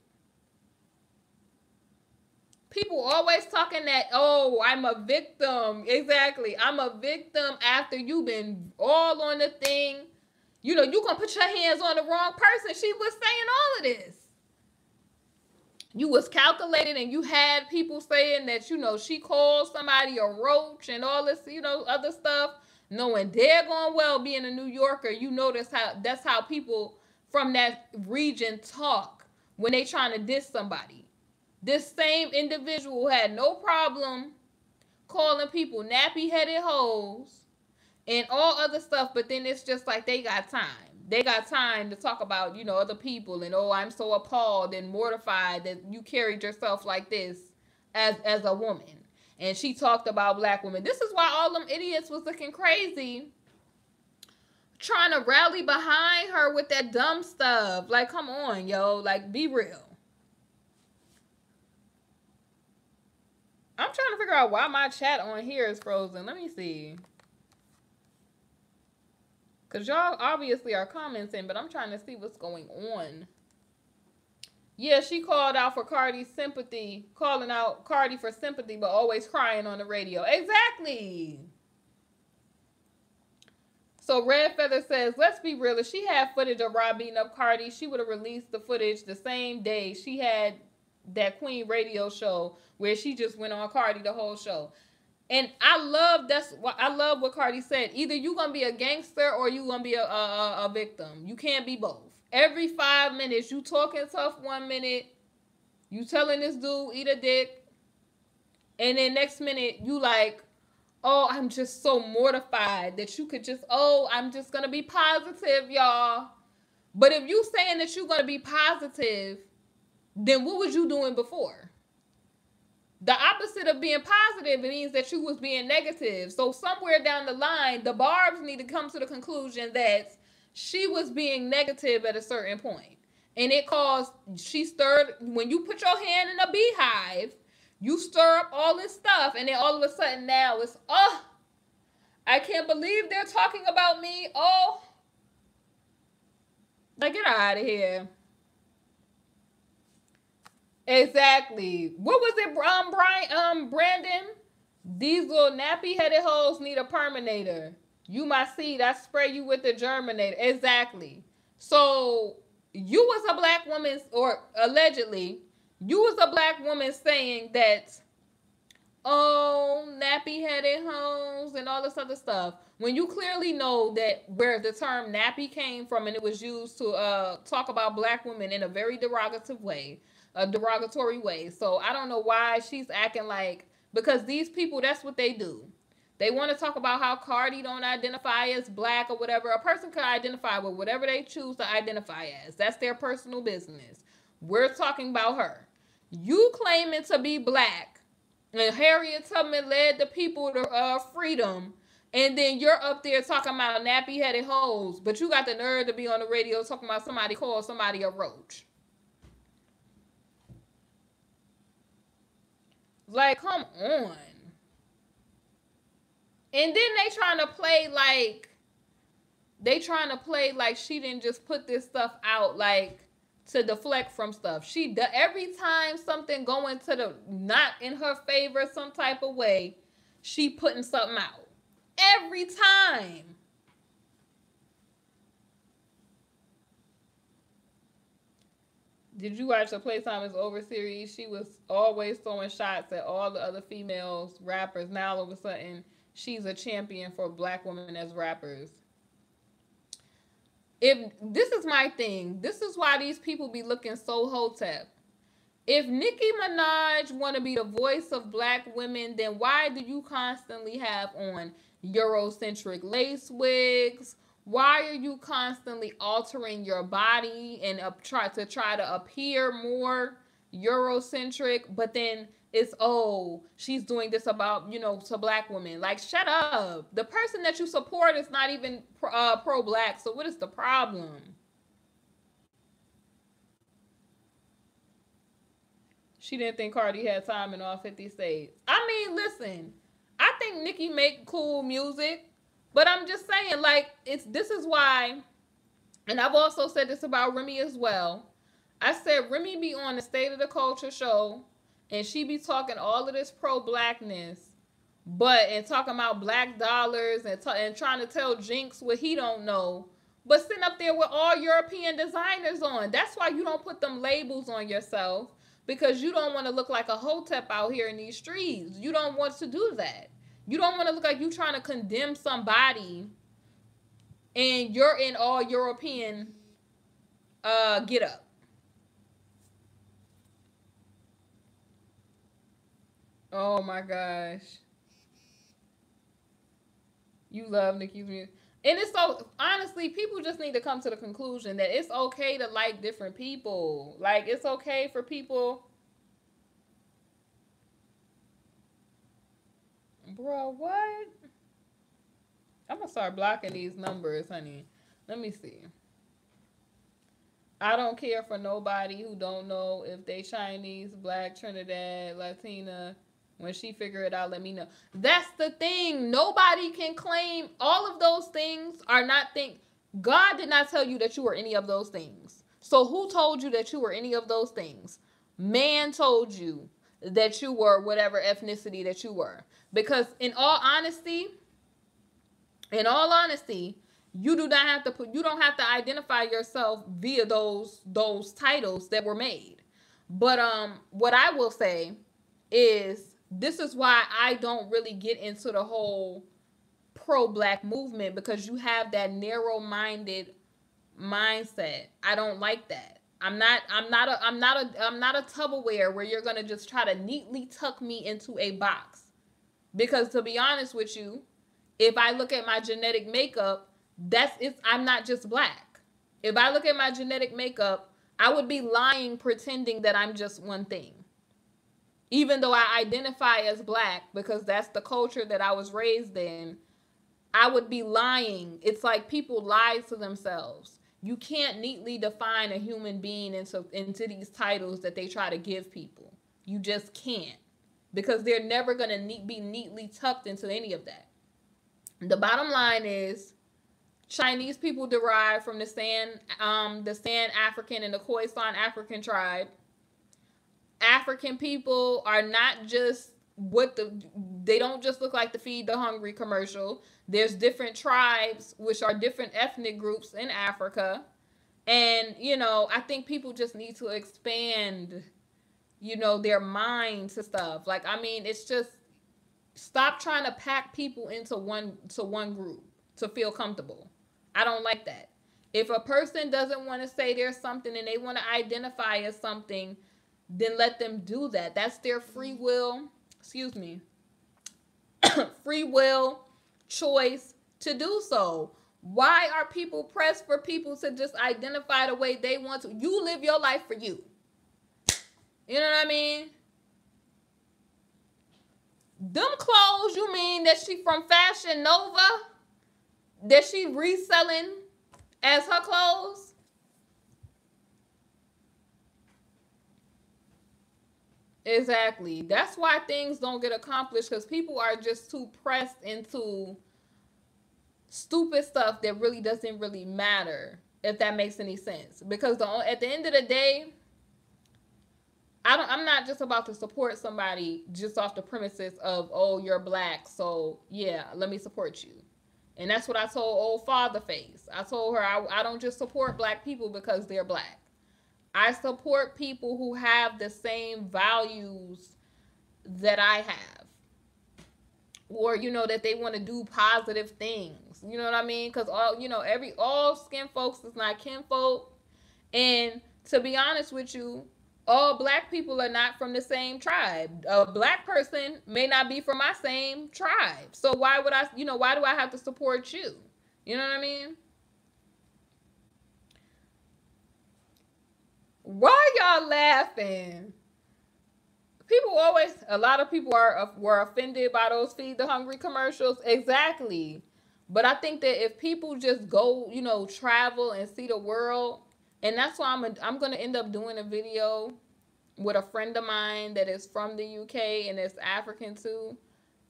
People always talking that, I'm a victim. Exactly. I'm a victim after you've been all on the thing. You going to put your hands on the wrong person. She was saying all of this. You was calculated and you had people saying that, she called somebody a roach and all this, other stuff. Knowing daggone well being a New Yorker, that's how people from that region talk when they trying to diss somebody. This same individual had no problem calling people nappy-headed hoes and all other stuff, but then it's just like they got time. They got time to talk about, other people and, I'm so appalled and mortified that you carried yourself like this as a woman. And she talked about black women. This is why all them idiots was looking crazy trying to rally behind her with that dumb stuff. Like, come on, yo. Like, be real. I'm trying to figure out why my chat on here is frozen. Let me see. Because y'all obviously are commenting, but I'm trying to see what's going on. Yeah, she called out for Cardi's sympathy, calling out Cardi for sympathy, but always crying on the radio. Exactly. So Red Feather says, let's be real. If she had footage of Rob beating up Cardi, she would have released the footage the same day she had that Queen radio show where she just went on Cardi the whole show. And I love what Cardi said. Either you gonna be a gangster or you gonna be a victim. You can't be both. Every 5 minutes, you talking tough 1 minute, you telling this dude eat a dick, and then next minute you like, I'm just so mortified that you could just, I'm just gonna be positive, y'all. But if you saying that you're gonna be positive, then what was you doing before? The opposite of being positive, it means that you was being negative. So somewhere down the line, the Barbs need to come to the conclusion that she was being negative at a certain point. And it caused, when you put your hand in a beehive, you stir up all this stuff. And then all of a sudden now it's, I can't believe they're talking about me. Like, get out of here. Exactly. What was it, Brandon? These little nappy-headed hoes need a Perminator. You my seed, I spray you with the Germinator. Exactly. So, you was a black woman, or allegedly, you was a black woman saying that, nappy-headed hoes and all this other stuff. When you clearly know that where the term nappy came from and it was used to talk about black women in a very derogatory way. So I don't know why she's acting like, because these people, that's what they do. They want to talk about how Cardi don't identify as black or whatever. A person can identify with whatever they choose to identify as. That's their personal business. We're talking about her. You claiming to be black, and Harriet Tubman led the people to freedom, and then you're up there talking about nappy-headed hoes, but you got the nerve to be on the radio talking about somebody called somebody a roach. Like, come on. And then they trying to play like she didn't just put this stuff out like to deflect from stuff. Every time something going to the not in her favor some type of way, she putting something out. Every time. Did you watch the Playtime is Over series? She was always throwing shots at all the other females rappers. Now all of a sudden, she's a champion for black women as rappers. If this is my thing, this is why these people be looking so hotep. If Nicki Minaj want to be the voice of black women, then why do you constantly have on Eurocentric lace wigs? Why are you constantly altering your body and try to appear more Eurocentric? But then it's, oh, she's doing this about, to black women. Like, shut up. The person that you support is not even pro-black. So what is the problem? She didn't think Cardi had time in all 50 states. I mean, listen, I think Nicki make cool music. But I'm just saying, like, this is why, and I've also said this about Remy as well. I said Remy be on the State of the Culture show, and she be talking all of this pro-blackness, and talking about black dollars and trying to tell Jinx what he don't know, but sitting up there with all European designers on. That's why you don't put them labels on yourself, because you don't want to look like a hotep out here in these streets. You don't want to do that. You don't want to look like you trying to condemn somebody and you're in all European get up. Oh my gosh. You love Nicki's music. And it's so, honestly, people just need to come to the conclusion that it's okay to like different people. Like, it's okay for people. Bro, what? I'm gonna start blocking these numbers, honey. Let me see. I don't care for nobody who don't know if they Chinese, black, Trinidad, Latina. When she figure it out, let me know. That's the thing. Nobody can claim all of those things are not things. God did not tell you that you were any of those things. So who told you that you were any of those things? Man told you that you were whatever ethnicity that you were. Because in all honesty, you don't have to identify yourself via those titles that were made. But what I will say is this is why I don't really get into the whole pro-black movement, because you have that narrow-minded mindset. I don't like that. I'm not a Tupperware where you're gonna just try to neatly tuck me into a box. Because to be honest with you, if I look at my genetic makeup, I'm not just black. If I look at my genetic makeup, I would be lying pretending that I'm just one thing. Even though I identify as black because that's the culture that I was raised in, I would be lying. It's like people lie to themselves. You can't neatly define a human being into these titles that they try to give people. You just can't. Because they're never going to be neatly tucked into any of that. The bottom line is Chinese people derive from the San African and the Khoisan African tribe. African people are not just they don't just look like the Feed the Hungry commercial. There's different tribes, which are different ethnic groups in Africa. And, I think people just need to expand their mind to stuff. Like, I mean, it's just stop trying to pack people into one group to feel comfortable. I don't like that. If a person doesn't want to say there's something and they want to identify as something, then let them do that. That's their free will, free will choice to do so. Why are people pressed for people to just identify the way they want to? You live your life for you. You know what I mean? Them clothes, you mean that she from Fashion Nova? That she reselling as her clothes? Exactly. That's why things don't get accomplished because people are just too pressed into stupid stuff that really doesn't really matter. If that makes any sense, because at the end of the day, I'm not just about to support somebody just off the premises of, oh, you're black, so yeah, let me support you. And that's what I told old Fatherface. I told her I don't just support black people because they're black. I support people who have the same values that I have. Or, that they want to do positive things. You know what I mean? Because all skin folks is not kinfolk. And to be honest with you, all black people are not from the same tribe. A black person may not be from my same tribe. So why would why do I have to support you? You know what I mean? Why y'all laughing? A lot of people were offended by those Feed the Hungry commercials. Exactly. But I think that if people just go, travel and see the world, and that's why I'm going to end up doing a video with a friend of mine that is from the UK and is African too,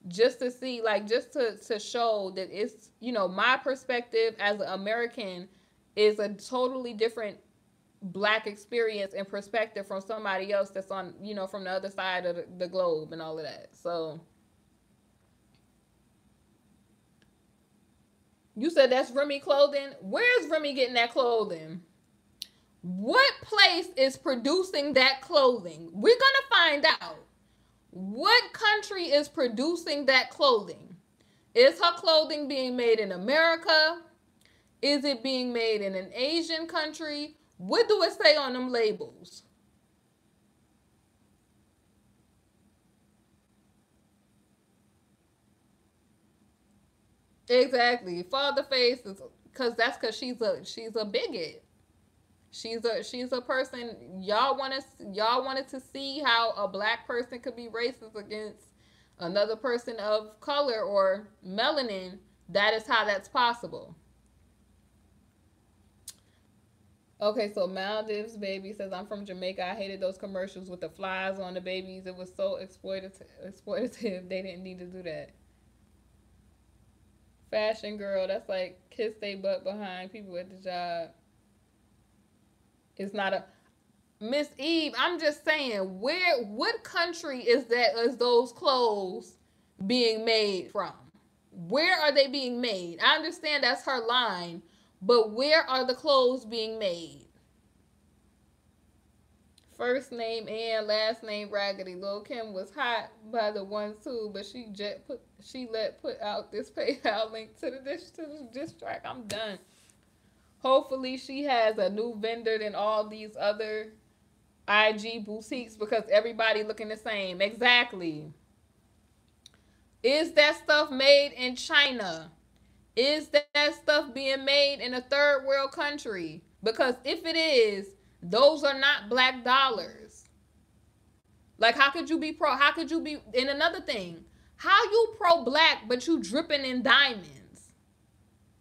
just to see, like, just to show that it's, my perspective as an American is a totally different black experience and perspective from somebody else that's on, from the other side of the globe and all of that. So you said that's Remy clothing. Where's Remy getting that clothing? What place is producing that clothing? We're gonna find out. What country is producing that clothing? Is her clothing being made in America? Is it being made in an Asian country? What do it say on them labels? Exactly. Fatherface is because she's a bigot. She's a person y'all wanted to see how a black person could be racist against another person of color or melanin. That is how that's possible. Okay, so Maldives baby says, I'm from Jamaica. I hated those commercials with the flies on the babies. It was so exploitative. They didn't need to do that. Fashion girl, that's like kiss they butt behind people at the job. It's not a Miss Eve. I'm just saying, what country is those clothes being made from? Where are they being made? I understand that's her line, but where are the clothes being made? First name and last name Raggedy. Lil Kim was hot by the one too, but she let put out this PayPal link to the diss track. I'm done. Hopefully she has a new vendor than all these other IG boutiques because everybody looking the same. Exactly. Is that stuff made in China? Is that stuff being made in a third world country? Because if it is, those are not black dollars. Like, how could you be and another thing, how you pro black but you dripping in diamonds?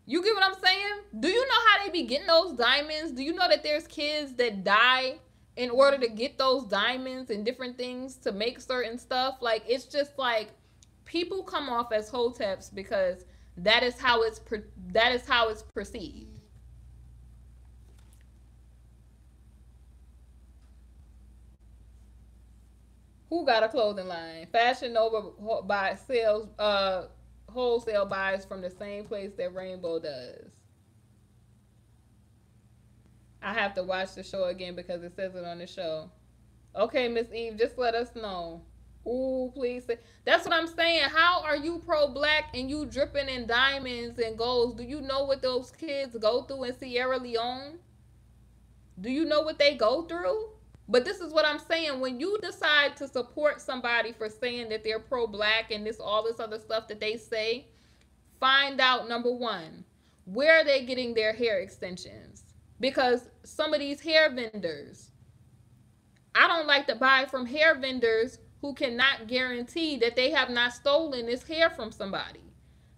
You get what I'm saying? Do you know how they be getting those diamonds? Do you know that there's kids that die in order to get those diamonds and different things to make certain stuff? Like, it's just like people come off as hoteps because that is how it's perceived. Who got a clothing line? Fashion Nova buy sales wholesale buys from the same place that Rainbow does. I have to watch the show again because it says it on the show. Okay, Miss Eve, just let us know. Ooh, please. That's what I'm saying. How are you pro-black and you dripping in diamonds and golds? Do you know what those kids go through in Sierra Leone? Do you know what they go through? But this is what I'm saying. When you decide to support somebody for saying that they're pro-black and all this other stuff that they say, find out, number one, where are they getting their hair extensions? Because some of these hair vendors, I don't like to buy from hair vendors who cannot guarantee that they have not stolen this hair from somebody.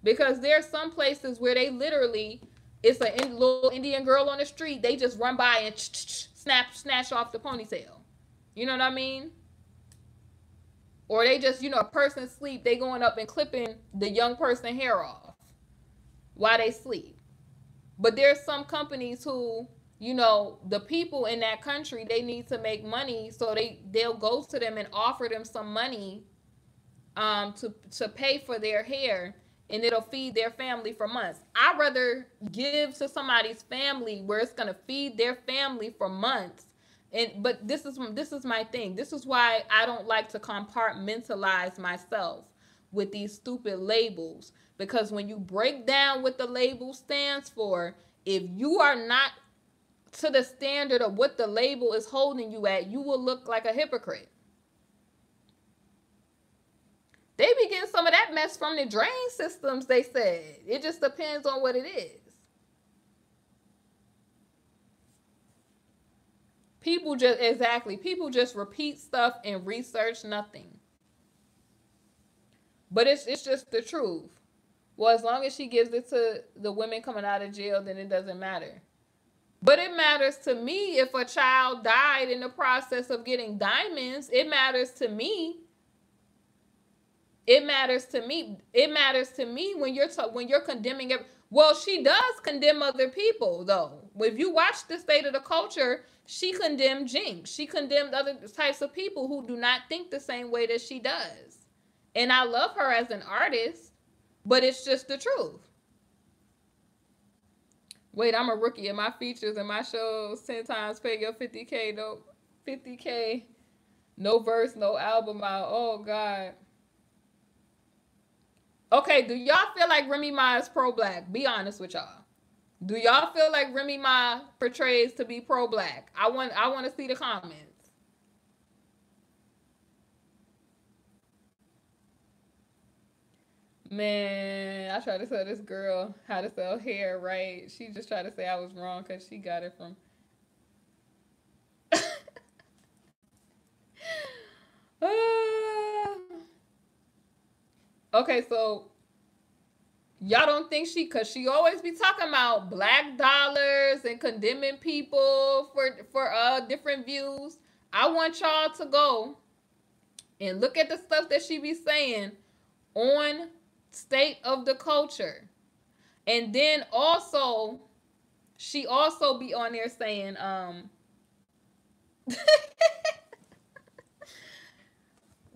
Because there's some places where they literally, it's a little Indian girl on the street, they just run by and snatch off the ponytail. You know what I mean? Or they just, a person sleep, they going up and clipping the young person hair off while they sleep. But there's some companies who, the people in that country, they need to make money, so they'll go to them and offer them some money to pay for their hair, and it'll feed their family for months. I'd rather give to somebody's family where it's gonna feed their family for months. But this is my thing. This is why I don't like to compartmentalize myself with these stupid labels. Because when you break down what the label stands for, if you are not to the standard of what the label is holding you at, you will look like a hypocrite. They be getting some of that mess from the drain systems, they said. It just depends on what it is. People just repeat stuff and research nothing. But it's just the truth. Well, as long as she gives it to the women coming out of jail, then it doesn't matter. But it matters to me if a child died in the process of getting diamonds. It matters to me. It matters to me. It matters to me when you're condemning it. Well, she does condemn other people, though. If you watch The State of the Culture, she condemned Jinx. She condemned other types of people who do not think the same way that she does. And I love her as an artist, but it's just the truth. Wait, I'm a rookie in my features and my shows. 10 times pay your 50K, no 50K, no verse, no album out. Oh God. Okay, do y'all feel like Remy Ma is pro-black? Be honest with y'all. Do y'all feel like Remy Ma portrays to be pro-black? I want to see the comments. Man, I tried to tell this girl how to sell hair right. She just tried to say I was wrong because she got it from. Okay, so y'all don't think because she always be talking about black dollars and condemning people for different views. I want y'all to go and look at the stuff that she be saying on State of the Culture. And then also, she also be on there saying,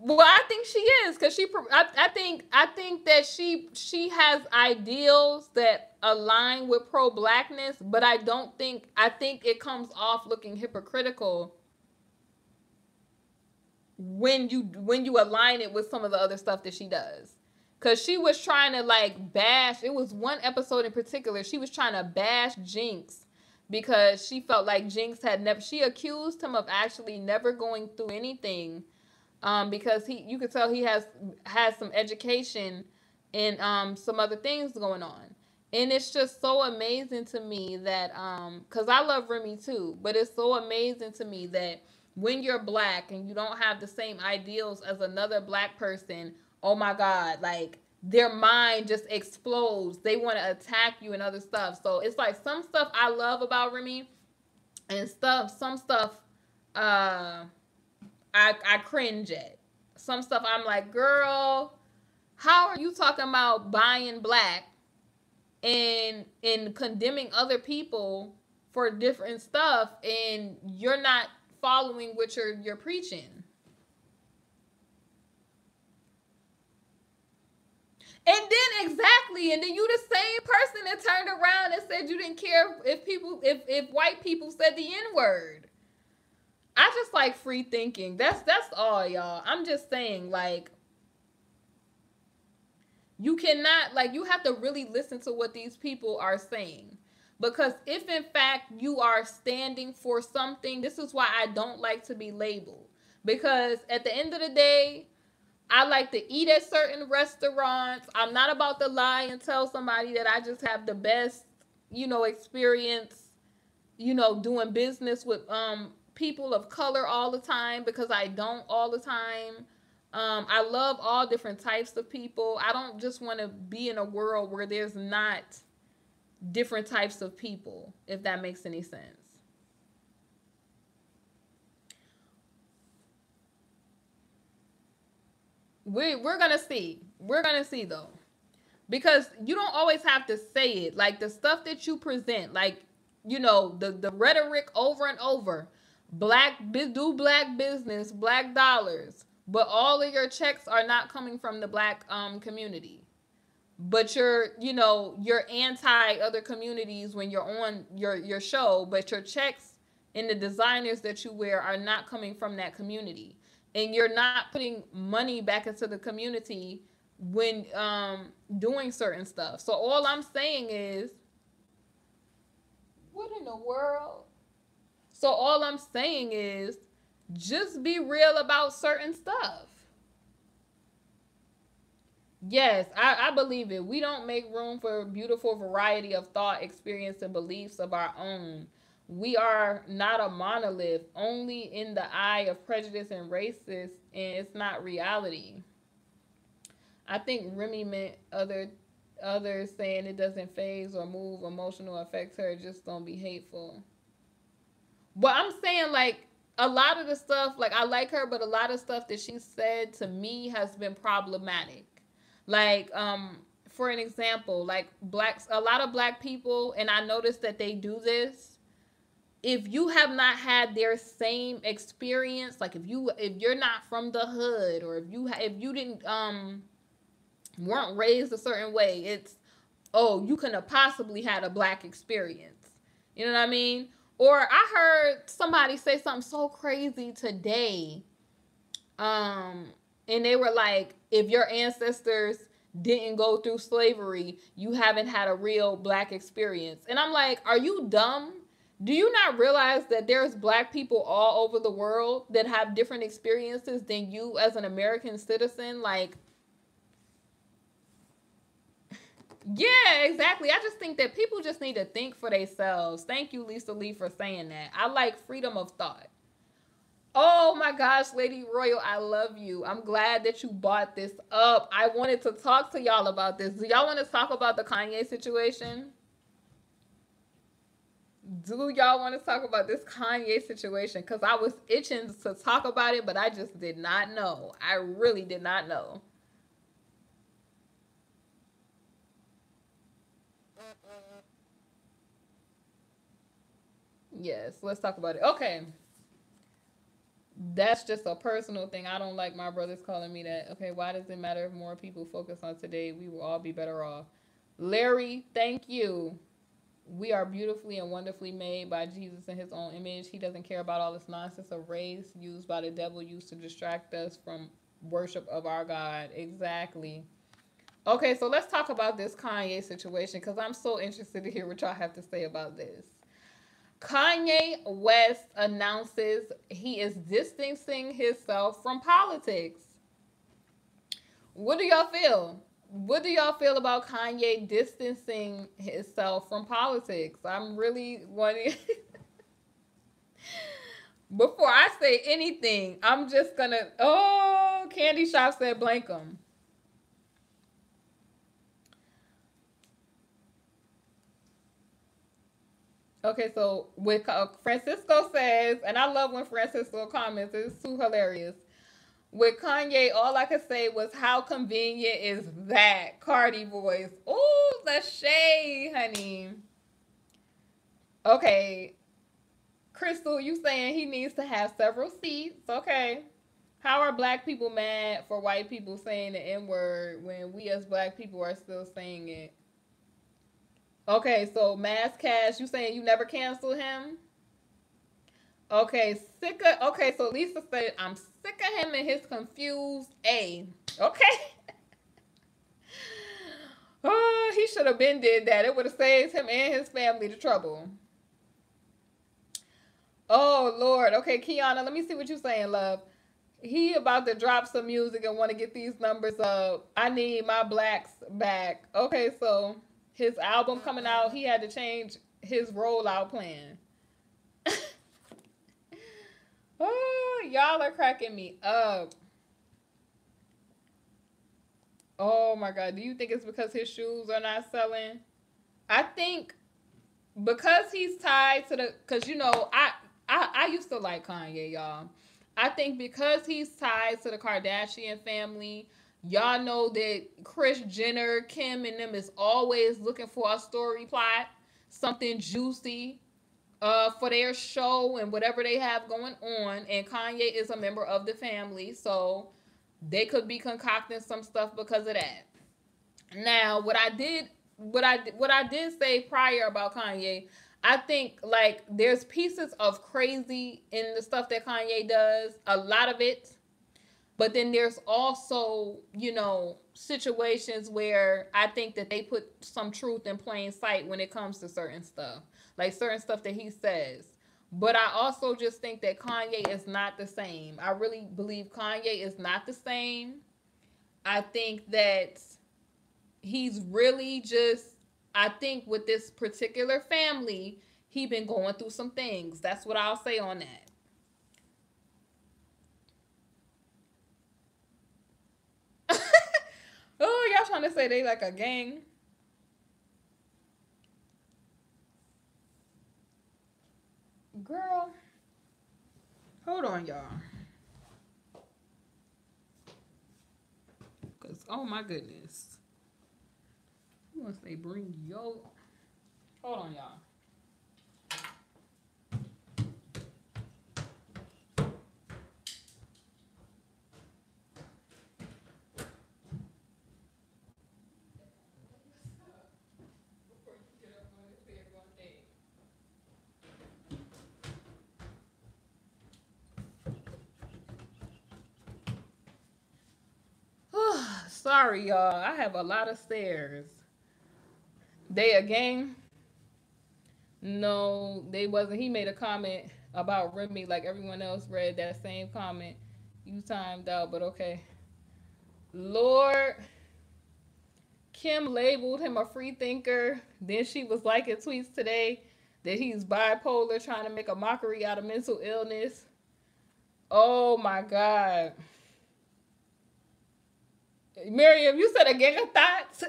well, I think she is, because I think that she has ideals that align with pro-blackness, but I think it comes off looking hypocritical when you align it with some of the other stuff that she does. Because she was trying to bash, it was one episode in particular, she was trying to bash Jinx because she felt like Jinx she accused him of actually never going through anything. Because you could tell he has some education and some other things going on. And it's just so amazing to me that, because I love Remy too, but it's so amazing to me that when you're black and you don't have the same ideals as another black person, oh my God, their mind just explodes. They want to attack you and other stuff. So it's like some stuff I love about Remy and some stuff, I cringe at. Some stuff I'm like, girl, how are you talking about buying black and condemning other people for different stuff and you're not following what you're preaching? And then you the same person that turned around and said you didn't care if white people said the N-word. I just like free thinking. That's all, y'all. I'm just saying, you cannot, you have to really listen to what these people are saying. Because if in fact you are standing for something, this is why I don't like to be labeled. Because at the end of the day, I like to eat at certain restaurants. I'm not about to lie and tell somebody that I just have the best, experience, doing business with people of color all the time, because I don't all the time. I love all different types of people. I don't just want to be in a world where there's not different types of people, if that makes any sense. We're gonna see. We're gonna see though. Because you don't always have to say it. Like the stuff that you present, like, you know, the rhetoric over and over. Do black business, black dollars. But all of your checks are not coming from the black community. But you're anti other communities when you're on your show, but your checks and the designers that you wear are not coming from that community. And you're not putting money back into the community when doing certain stuff. So all I'm saying is, what in the world? So all I'm saying is, just be real about certain stuff. Yes, I believe it. We don't make room for a beautiful variety of thought, experience, and beliefs of our own. We are not a monolith, only in the eye of prejudice and racist, and it's not reality. I think Remy meant others saying it doesn't phase or move emotional affect her. Just don't be hateful. But I'm saying like a lot of the stuff, like I like her, but a lot of stuff that she said to me has been problematic. Like for an example, like a lot of black people, and I noticed that they do this. If you have not had their same experience, like if you're not from the hood, or if you didn't weren't raised a certain way, it's, oh, you couldn't have possibly had a black experience. You know what I mean? Or I heard somebody say something so crazy today. And they were like, if your ancestors didn't go through slavery, you haven't had a real black experience. And I'm like, are you dumb? Do you not realize that there's black people all over the world that have different experiences than you as an American citizen? Like, yeah, exactly. I just think that people just need to think for themselves. Thank you, Lisa Lee, for saying that. I like freedom of thought. Oh my gosh, Lady Royal, I love you. I'm glad that you brought this up. I wanted to talk to y'all about this. Do y'all want to talk about the Kanye situation? Do y'all want to talk about this Kanye situation? Because I was itching to talk about it, but I just did not know. I really did not know. Yes, let's talk about it. Okay. That's just a personal thing. I don't like my brothers calling me that. Okay, why does it matter if more people focus on today? We will all be better off. Larry, thank you. We are beautifully and wonderfully made by Jesus in his own image. He doesn't care about all this nonsense of race used by the devil, used to distract us from worship of our God. Exactly. Okay, so let's talk about this Kanye situation because I'm so interested to hear what y'all have to say about this. Kanye West announces he is distancing himself from politics. What do y'all feel? What do y'all feel about Kanye distancing himself from politics? I'm really wanting. Before I say anything, I'm just gonna. Oh, Candy Shop said blank him. Okay, so with Francisco says, and I love when Francisco comments, it's too hilarious. With Kanye, all I could say was, how convenient is that? Cardi voice. Ooh, the shade, honey. Okay, Crystal, you saying he needs to have several seats. Okay. How are black people mad for white people saying the N word when we as black people are still saying it? Okay, so Mass Cash, you saying you never canceled him? Okay, okay, so Lisa said I'm sick of him and his confused A. Okay. Oh, he should have been did that. It would have saved him and his family the trouble. Oh Lord. Okay, Kiana, let me see what you're saying, love. He about to drop some music and want to get these numbers up. I need my blacks back. Okay, so his album coming out, he had to change his rollout plan. Oh, y'all are cracking me up. Oh my God. Do you think it's because his shoes are not selling? I think because he's tied to the, because I used to like Kanye, y'all. I think because he's tied to the Kardashian family, Y'all know that Kris Jenner, Kim, and them is always looking for a story plot, something juicy for their show and whatever they have going on. And Kanye is a member of the family, so they could be concocting some stuff because of that. Now, what I did say prior about Kanye, I think like there's pieces of crazy in the stuff that Kanye does, a lot of it. But then there's also, situations where I think that they put some truth in plain sight when it comes to certain stuff, like certain stuff that he says. But I also just think that Kanye is not the same. I really believe Kanye is not the same. I think that he's really just, I think with this particular family, he been going through some things. That's what I'll say on that. Oh, y'all trying to say they like a gang? Girl, hold on, y'all. Cause oh my goodness, once they bring yo, hold on, y'all. Sorry, y'all. I have a lot of stairs. They a gang? No, they wasn't. He made a comment about Remy like everyone else read that same comment. You timed out, but okay. Lord, Kim labeled him a free thinker. Then she was liking tweets today that he's bipolar, trying to make a mockery out of mental illness. Oh my God. Miriam, you said a gang of thoughts?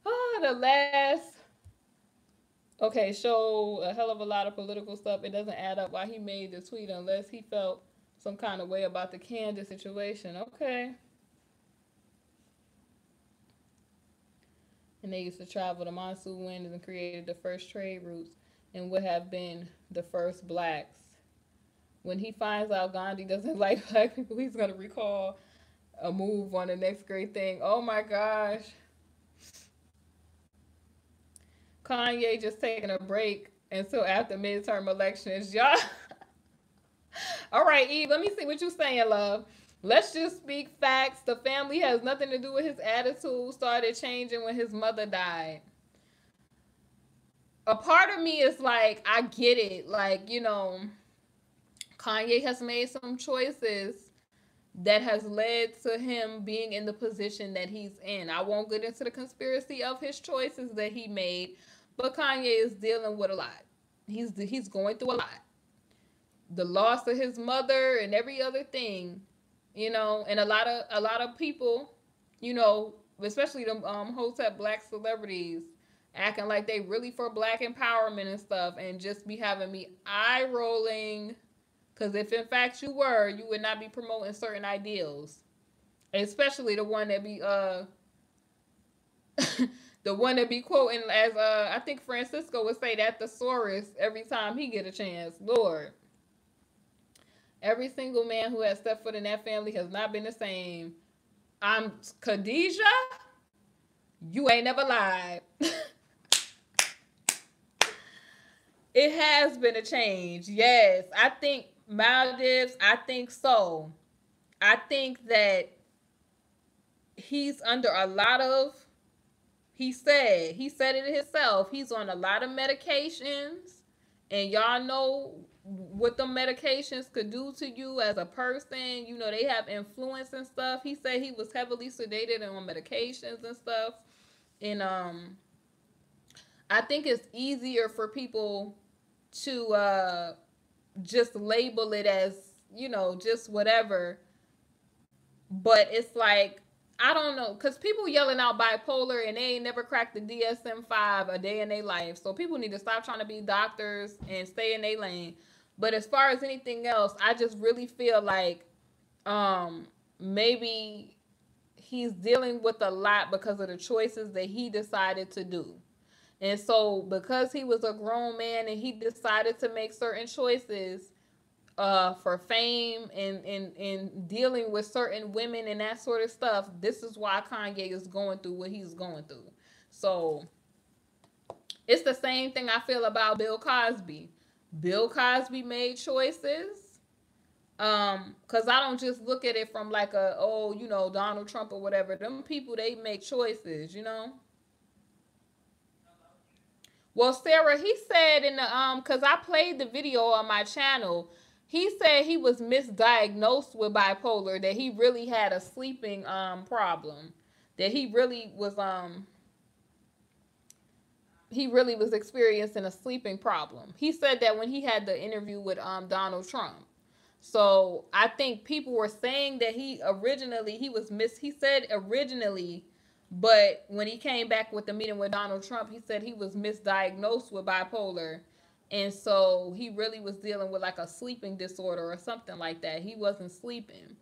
Oh, the last. Okay, show a hell of a lot of political stuff. It doesn't add up why he made the tweet unless he felt some kind of way about the Candace situation. Okay. And they used to travel the monsoon winds and created the first trade routes and would have been the first blacks. When he finds out Gandhi doesn't like black people, he's going to recall a move on the next great thing. Oh my gosh. Kanye just taking a break until after midterm elections. Y'all. All right, Eve, let me see what you're saying, love. Let's just speak facts. The family has nothing to do with his attitude. Started changing when his mother died. A part of me is like, I get it. Like, Kanye has made some choices that has led to him being in the position that he's in. I won't get into the conspiracy of his choices that he made, but Kanye is dealing with a lot. He's going through a lot. The loss of his mother and every other thing, and a lot of people, especially the Hotep black celebrities acting like they really for black empowerment and stuff, and just be having me eye rolling. Because if in fact you were, you would not be promoting certain ideals, especially the one that be the one that be quoting as I think Francisco would say that thesaurus every time he get a chance. Lord, every single man who has stepped foot in that family has not been the same. I'm Khadijah. You ain't never lied. It has been a change. Yes, I think Maldives. I think so. I think that he's under a lot of. He said it himself. He's on a lot of medications, and y'all know what the medications could do to you as a person. They have influence and stuff. He said he was heavily sedated and on medications and stuff. And I think it's easier for people to just label it as, just whatever. But it's like, I don't know, because people yelling out bipolar and they ain't never cracked the DSM-5 a day in their life. So people need to stop trying to be doctors and stay in their lane. But as far as anything else, I just really feel like maybe he's dealing with a lot because of the choices that he decided to do. And so because he was a grown man and he decided to make certain choices for fame and dealing with certain women and that sort of stuff, this is why Kanye is going through what he's going through. So it's the same thing I feel about Bill Cosby. Bill Cosby made choices. Cause I don't just look at it from like a, oh, you know, Donald Trump or whatever. Them people, they make choices, you know. Well, Sarah, he said in the cause I played the video on my channel. He said he was misdiagnosed with bipolar, that he really had a sleeping problem, that he really was experiencing a sleeping problem. He said that when he had the interview with Donald Trump. So I think people were saying that he said originally, but when he came back with the meeting with Donald Trump, he said he was misdiagnosed with bipolar. And so he really was dealing with like a sleeping disorder or something like that. He wasn't sleeping.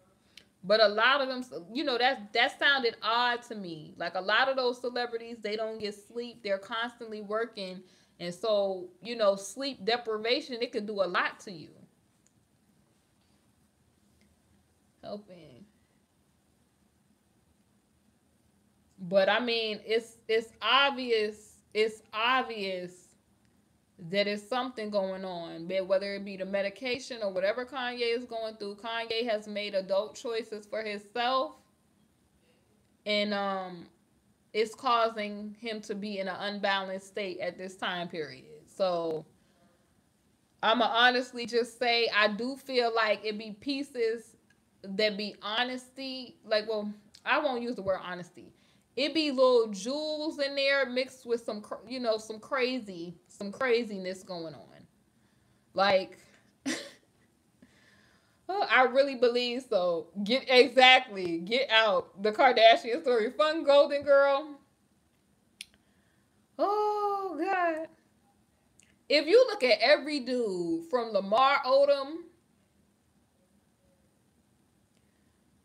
But a lot of them, you know, that sounded odd to me. Like a lot of those celebrities, they don't get sleep. They're constantly working. And so, you know, sleep deprivation, it could do a lot to you. Helping. But I mean, it's obvious that it's something going on. Whether it be the medication or whatever Kanye is going through, Kanye has made adult choices for himself, and it's causing him to be in an unbalanced state at this time period. So I'ma honestly just say I do feel like it be pieces that be honesty. Like, well, I won't use the word honesty. It be little jewels in there mixed with some, you know, some craziness going on. Like, I really believe so. Get out the Kardashian story. Fun Golden Girl. Oh God. If you look at every dude from Lamar Odom,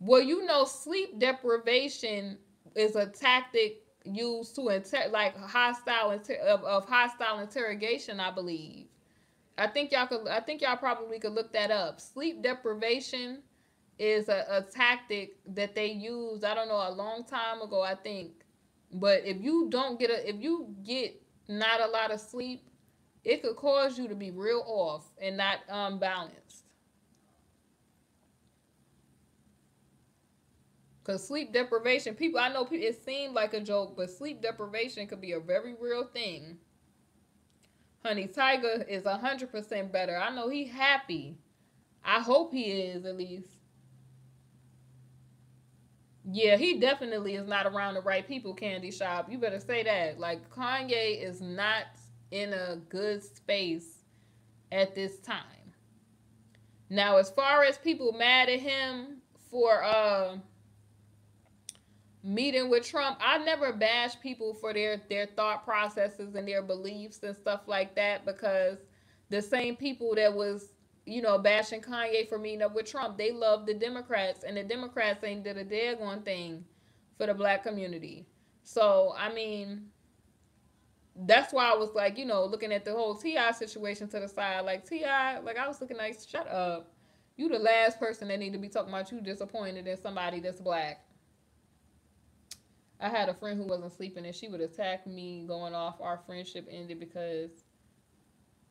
well, you know, sleep deprivation is a tactic used to like hostile interrogation, I believe. I think y'all probably could look that up. Sleep deprivation is a tactic that they used, I don't know, a long time ago, I think. But if you get not a lot of sleep, it could cause you to be real off and not balanced. Because sleep deprivation, I know it seemed like a joke, but sleep deprivation could be a very real thing. Honey, Tiger is 100% better. I know he happy. I hope he is, at least. Yeah, he definitely is not around the right people, Candy Shop. You better say that. Like, Kanye is not in a good space at this time. Now, as far as people mad at him for meeting with Trump, I never bash people for their thought processes and their beliefs and stuff like that, because the same people that was, you know, bashing Kanye for meeting up with Trump, they love the Democrats, and the Democrats ain't did a daggone thing for the black community. So, I mean, that's why I was like, you know, looking at the whole T.I. situation to the side. Like, T.I., like, I was looking like, shut up. You the last person that need to be talking about you disappointed in somebody that's black. I had a friend who wasn't sleeping and she would attack me going off. Our friendship ended because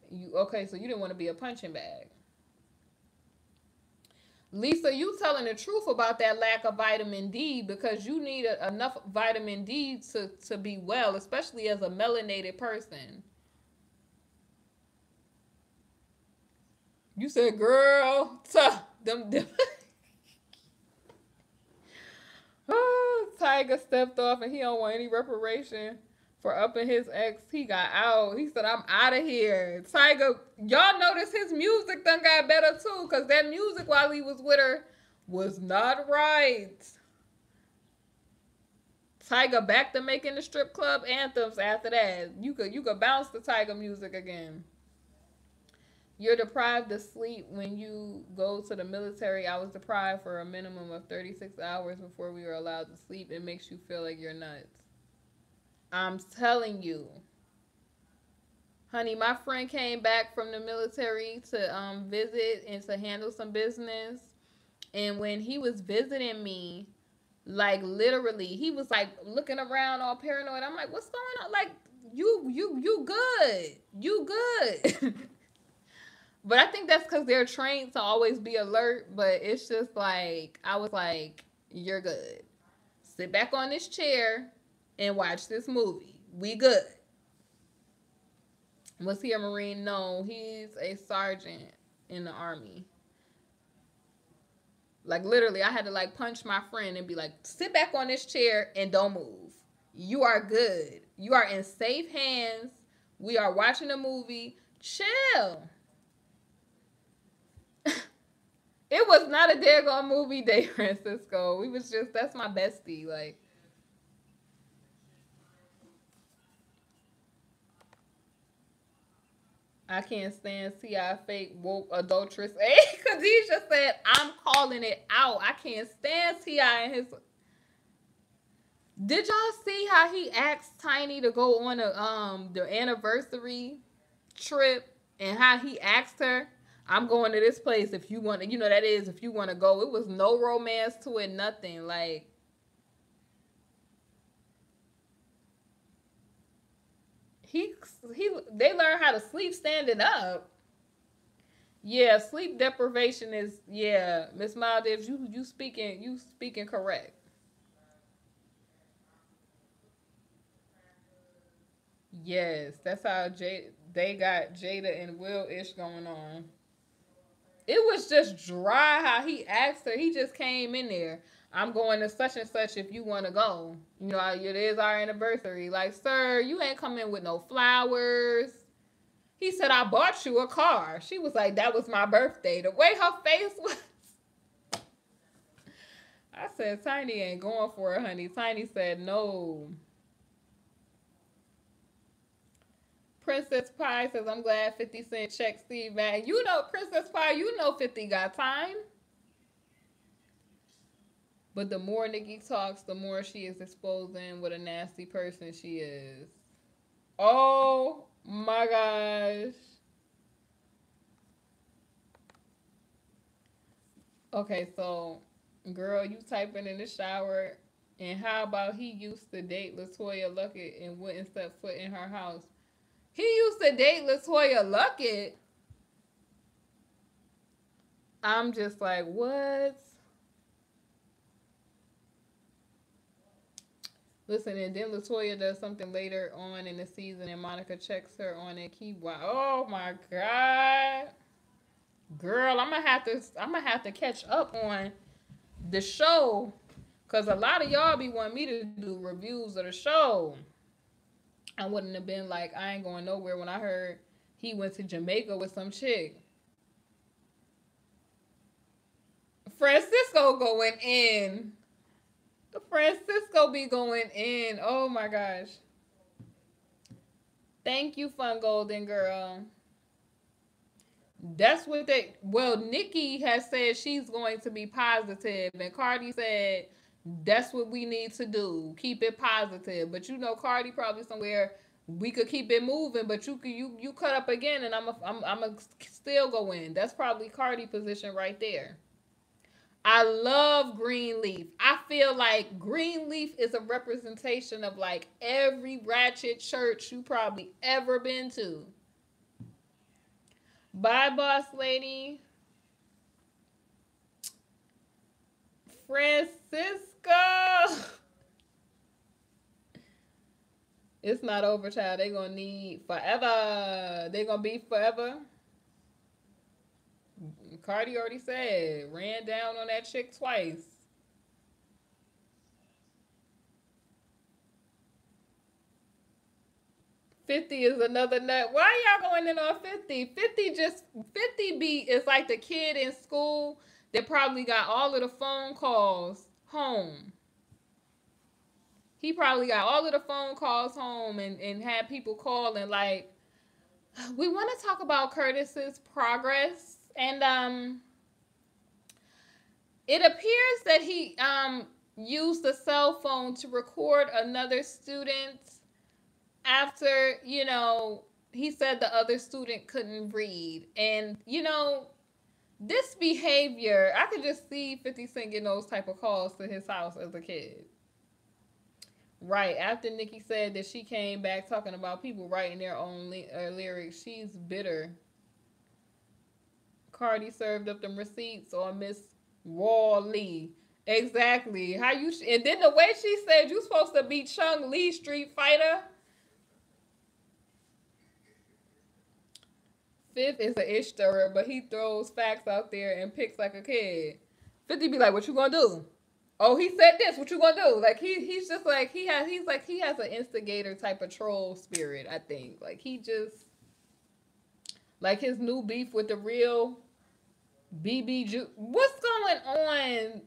so you didn't want to be a punching bag. Lisa, you telling the truth about that lack of vitamin D, because you need enough vitamin D to be well, especially as a melanated person. You said, girl, them. Tiger stepped off and he don't want any reparation for upping his ex. He got out. He said, I'm out of here. Tiger, y'all notice his music done got better too, because that music while he was with her was not right. Tiger back to making the strip club anthems after that. You could bounce the Tiger music again. You're deprived of sleep when you go to the military. I was deprived for a minimum of 36 hours before we were allowed to sleep. It makes you feel like you're nuts. I'm telling you. Honey, my friend came back from the military to visit and to handle some business. And when he was visiting me, like literally, he was like looking around all paranoid. I'm like, what's going on? Like, you good. You good. But I think that's because they're trained to always be alert. But it's just like, I was like, you're good. Sit back on this chair and watch this movie. We good. Was he a Marine? No, he's a sergeant in the Army. Like literally, I had to like punch my friend and be like, sit back on this chair and don't move. You are good. You are in safe hands. We are watching a movie. Chill. It was not a daggone movie day, Francisco. We was just, that's my bestie. Like, I can't stand T.I. fake woke adulteress. Hey, Khadijah said, I'm calling it out. I can't stand T.I. and his. Did y'all see how he asked Tiny to go on the anniversary trip and how he asked her, I'm going to this place if you want to, that is if you want to go. It was no romance to it, nothing. Like, he they learn how to sleep standing up. Yeah, sleep deprivation is, yeah, Miss Maldives, you speaking correct. Yes, that's how they got Jada and Will Ish going on. It was just dry how he asked her. He just came in there. I'm going to such and such if you want to go. It is our anniversary. Like, sir, you ain't coming with no flowers. He said, I bought you a car. She was like, that was my birthday. The way her face was. I said, Tiny ain't going for it, honey. Tiny said, no. Princess Pie says, I'm glad 50 Cent checked Steve Madden. Princess Pie, 50 got time. But the more Nicki talks, the more she is exposing what a nasty person she is. Oh my gosh. Okay, so girl, you typing in the shower, and how about he used to date Latoya Luckett and wouldn't step foot in her house? He used to date Latoya Luckett. I'm just like, what? Listen, and then Latoya does something later on in the season, and Monica checks her on a keyboard. Oh my god, girl, I'm gonna have to catch up on the show, cause a lot of y'all be wanting me to do reviews of the show. I wouldn't have been like, I ain't going nowhere when I heard he went to Jamaica with some chick. Francisco going in. Francisco be going in. Oh my gosh. Thank you, Fun Golden Girl. That's what Nikki has said she's going to be positive, and Cardi said that's what we need to do. Keep it positive. But Cardi probably somewhere we could keep it moving, but you cut up again, and I'm still go in. That's probably Cardi position right there. I love Greenleaf. I feel like Greenleaf is a representation of like every ratchet church you probably ever been to. Bye, boss lady. Francisco. It's not over, child. They gonna need forever. They gonna be forever. Cardi already said, ran down on that chick twice. 50 is another nut. Why y'all going in on 50? 50 is like the kid in school that probably got all of the phone calls home. He probably got all of the phone calls home and had people calling like, We want to talk about Curtis's progress, and it appears that he used the cell phone to record another student after, he said the other student couldn't read. And, this behavior, I could just see 50 Cent getting those type of calls to his house as a kid. Right, after Nicki said that she came back talking about people writing their own lyrics, she's bitter. Cardi served up them receipts on Miss Lee. Exactly. How you and then the way she said you supposed to be Chung Lee Street Fighter. Fifth is an ish stirrer, but he throws facts out there and picks like a kid. 50 be like, "What you gonna do?" Oh, he said this. What you gonna do? Like he's just like he has an instigator type of troll spirit. I think like he just like his new beef with the real BB Ju. What's going on?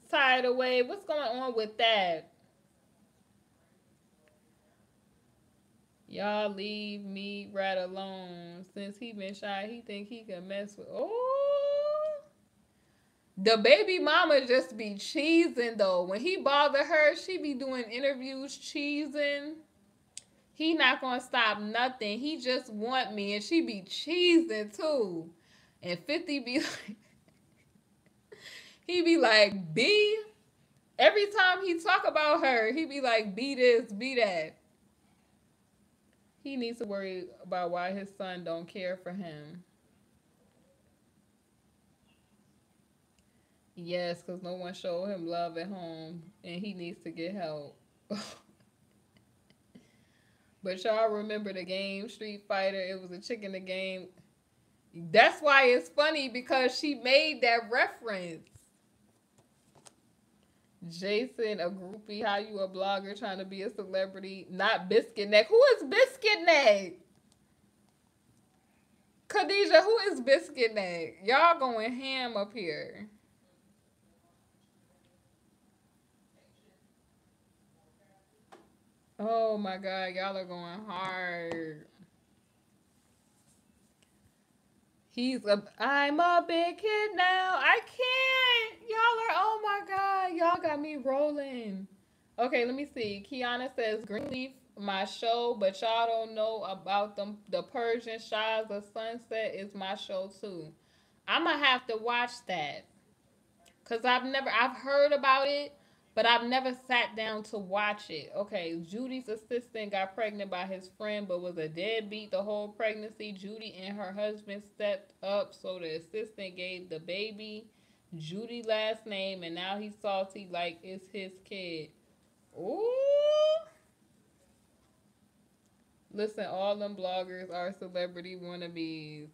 Side away. What's going on with that? Y'all leave me right alone. Since he been shy, he think he can mess with. Oh, the baby mama just be cheesing though. When he bother her, she be doing interviews cheesing. He not gonna stop nothing. He just want me, and she be cheesing too. And 50 be like, he be like, B. Every time he talk about her, he be like, be this, be that. He needs to worry about why his son don't care for him. Yes, because no one showed him love at home, and he needs to get help. But y'all remember the game Street Fighter? It was a chick in the game. That's why it's funny because she made that reference. Jason, a groupie, how you a blogger trying to be a celebrity? Not Biscuit Neck. Who is Biscuit Neck? Khadijah, who is Biscuit Neck? Y'all going ham up here. Oh my God, y'all are going hard. I'm a big kid now. I can't. Y'all are, oh my God. Y'all got me rolling. Okay, let me see. Kiana says Greenleaf, my show, but y'all don't know about them. The Persian Shahs of Sunset is my show too. I'm gonna have to watch that. Cause I've heard about it, but I've never sat down to watch it. Okay, Judy's assistant got pregnant by his friend, but was a deadbeat the whole pregnancy. Judy and her husband stepped up, so the assistant gave the baby Judy last name, and now he's salty like it's his kid. Ooh. Listen, all them bloggers are celebrity wannabes.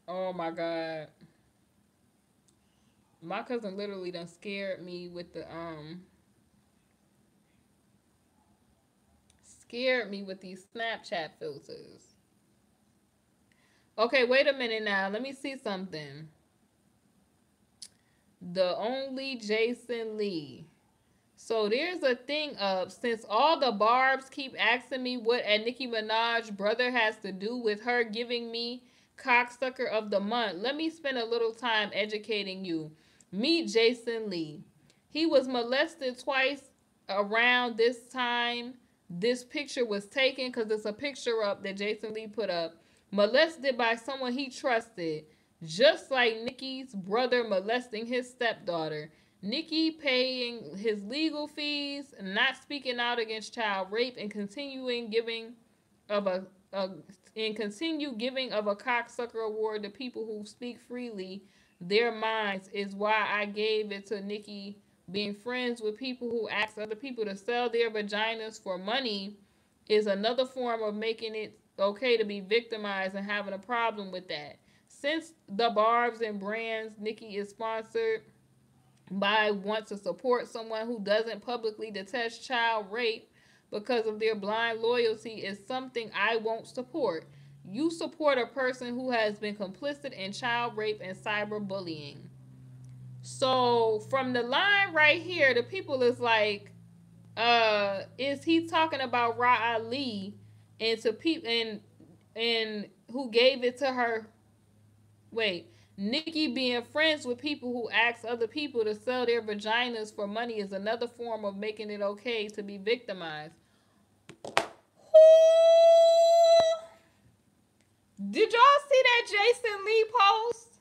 Oh my God. My cousin literally done scared me with these Snapchat filters. Okay, wait a minute now. Let me see something. The only Jason Lee. So there's a thing up. Since all the barbs keep asking me what a Nicki Minaj brother has to do with her giving me cocksucker of the month, let me spend a little time educating you. Meet Jason Lee. He was molested twice around this time this picture was taken, because it's a picture up that Jason Lee put up. Molested by someone he trusted, just like Nicki's brother molesting his stepdaughter. Nicki paying his legal fees, not speaking out against child rape, and of a, a continue giving of a cocksucker award to people who speak freely their minds is why I gave it to Nicki. Being friends with people who ask other people to sell their vaginas for money is another form of making it okay to be victimized and having a problem with that. Since the barbs and brands Nicki is sponsored by want to support someone who doesn't publicly detest child rape because of their blind loyalty is something I won't support. You support a person who has been complicit in child rape and cyberbullying. So from the line right here, the people is like, is he talking about Ra Ali and to people and who gave it to her. Wait, Nicki being friends with people who ask other people to sell their vaginas for money is another form of making it okay to be victimized. Did y'all see that Jason Lee post?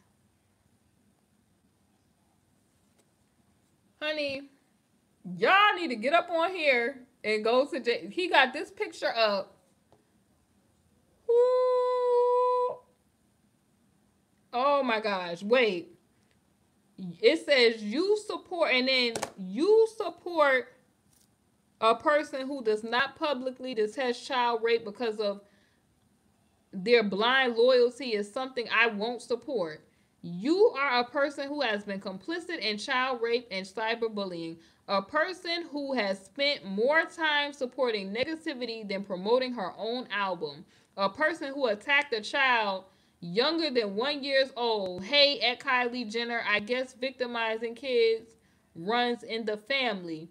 Honey, y'all need to get up on here and go to he got this picture up. Ooh. Oh my gosh. Wait. It says you support, and then you support a person who does not publicly detest child rape because of their blind loyalty is something I won't support. You are a person who has been complicit in child rape and cyberbullying. A person who has spent more time supporting negativity than promoting her own album. A person who attacked a child younger than 1 year old. Hey, at Kylie Jenner, I guess victimizing kids runs in the family.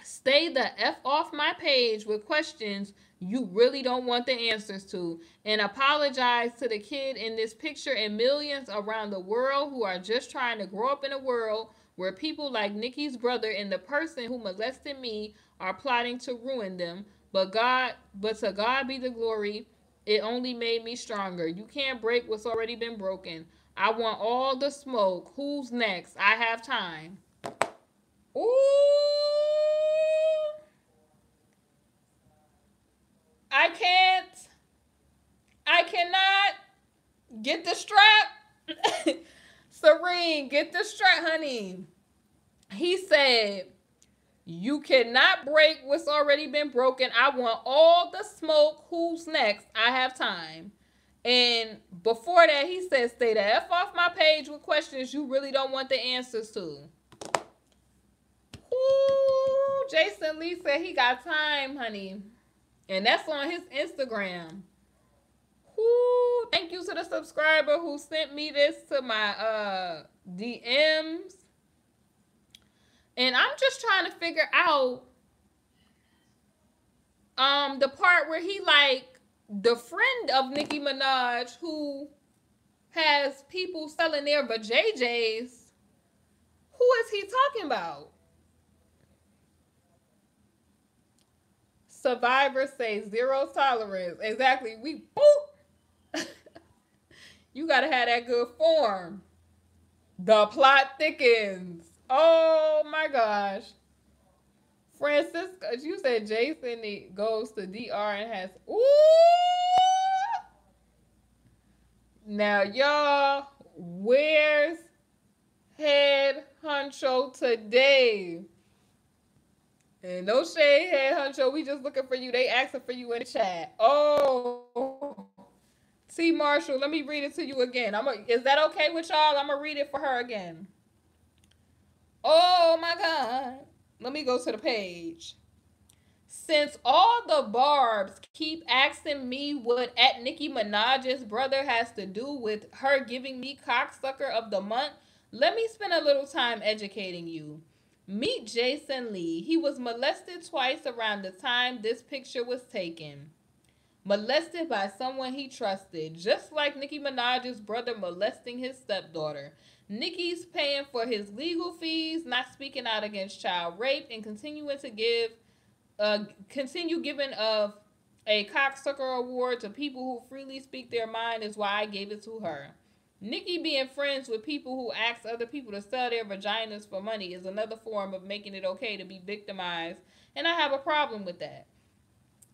Stay the F off my page with questions you really don't want the answers to, and apologize to the kid in this picture and millions around the world who are just trying to grow up in a world where people like Nicki's brother and the person who molested me are plotting to ruin them. But to God be the glory. It only made me stronger. You can't break what's already been broken. I want all the smoke. Who's next? I have time. Ooh. I can't. I cannot. Get the strap. Serene, get the strap, honey. He said, you cannot break what's already been broken. I want all the smoke. Who's next? I have time. And before that, he said, stay the F off my page with questions you really don't want the answers to. Ooh, Jason Lee said he got time, honey. And that's on his Instagram. Ooh, thank you to the subscriber who sent me this to my DMs. And I'm just trying to figure out the part where he like the friend of Nicki Minaj who has people selling their vajayjays. Who is he talking about? Survivor say zero tolerance. Exactly. We boop. You gotta have that good form. The plot thickens. Oh my gosh. Francisco, you said Jason goes to DR and has. Ooh. Now, y'all, where's Head Honcho today? And no shade, Head Honcho. We just looking for you. They asking for you in the chat. Oh. T. Marshall, let me read it to you again. Is that okay with y'all? I'm going to read it for her again. Oh, my God. Let me go to the page. Since all the barbs keep asking me what at Nicki Minaj's brother has to do with her giving me cocksucker of the month, let me spend a little time educating you. Meet Jason Lee. He was molested twice around the time this picture was taken. Molested by someone he trusted, just like Nicki Minaj's brother molesting his stepdaughter. Nicki's paying for his legal fees, not speaking out against child rape, and continue giving of a cocksucker award to people who freely speak their mind is why I gave it to her. Nicki being friends with people who ask other people to sell their vaginas for money is another form of making it okay to be victimized, and I have a problem with that.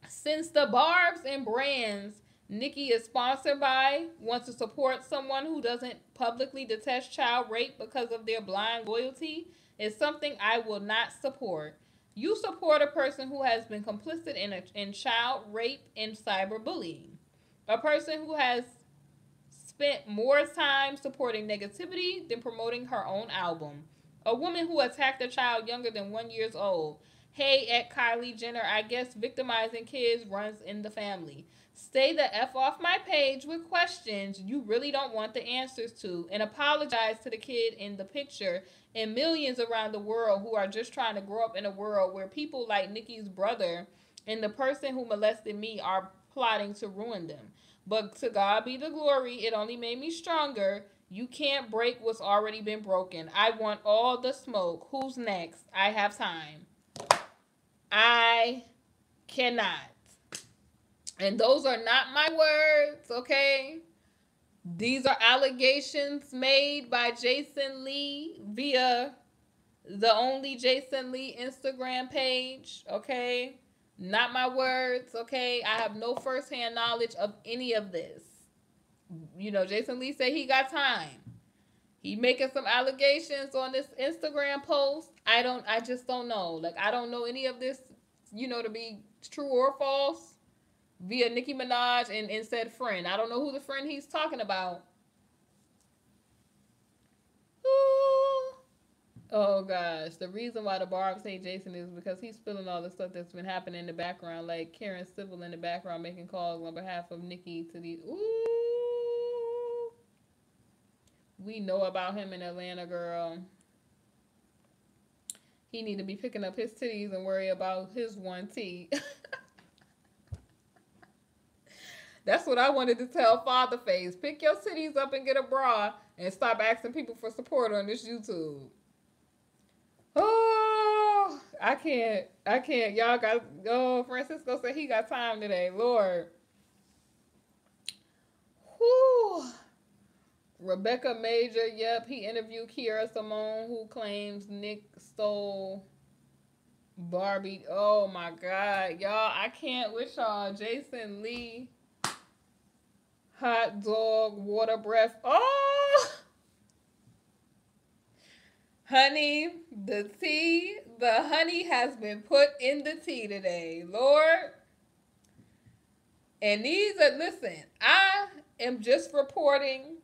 Since the barbs and brands Nicki is sponsored by want to support someone who doesn't publicly detest child rape because of their blind loyalty, is something I will not support. You support a person who has been complicit in child rape and cyberbullying. A person who has spent more time supporting negativity than promoting her own album. A woman who attacked a child younger than 1 year old. Hey, at Kylie Jenner, I guess victimizing kids runs in the family. Stay the F off my page with questions you really don't want the answers to, and apologize to the kid in the picture and millions around the world who are just trying to grow up in a world where people like Nicki's brother and the person who molested me are plotting to ruin them. But to God be the glory, it only made me stronger. You can't break what's already been broken. I want all the smoke. Who's next? I have time. I cannot. And those are not my words, okay? These are allegations made by Jason Lee via the Only Jason Lee Instagram page, okay? Not my words, okay? I have no firsthand knowledge of any of this. You know, Jason Lee said he got time. He making some allegations on this Instagram post. I just don't know. Like, I don't know any of this, to be true or false via Nicki Minaj and said friend. I don't know who the friend he's talking about. Ooh. Oh gosh, the reason why the Barbs hate Jason is because he's spilling all the stuff that's been happening in the background, like Karen Civil in the background making calls on behalf of Nicki to the ooh. We know about him in Atlanta, girl. He need to be picking up his titties and worry about his 1T. That's what I wanted to tell Father Face. Pick your titties up and get a bra and stop asking people for support on this YouTube. Oh, I can't. Y'all got, Francisco said he got time today. Lord. Whew. Rebecca Major, yep, he interviewed Kiara Simone, who claims Nick stole Barbie. Oh my God. Y'all, I can't with y'all. Jason Lee. Hot dog, water breath. Oh! Honey, the honey has been put in the tea today, Lord. And listen, I am just reporting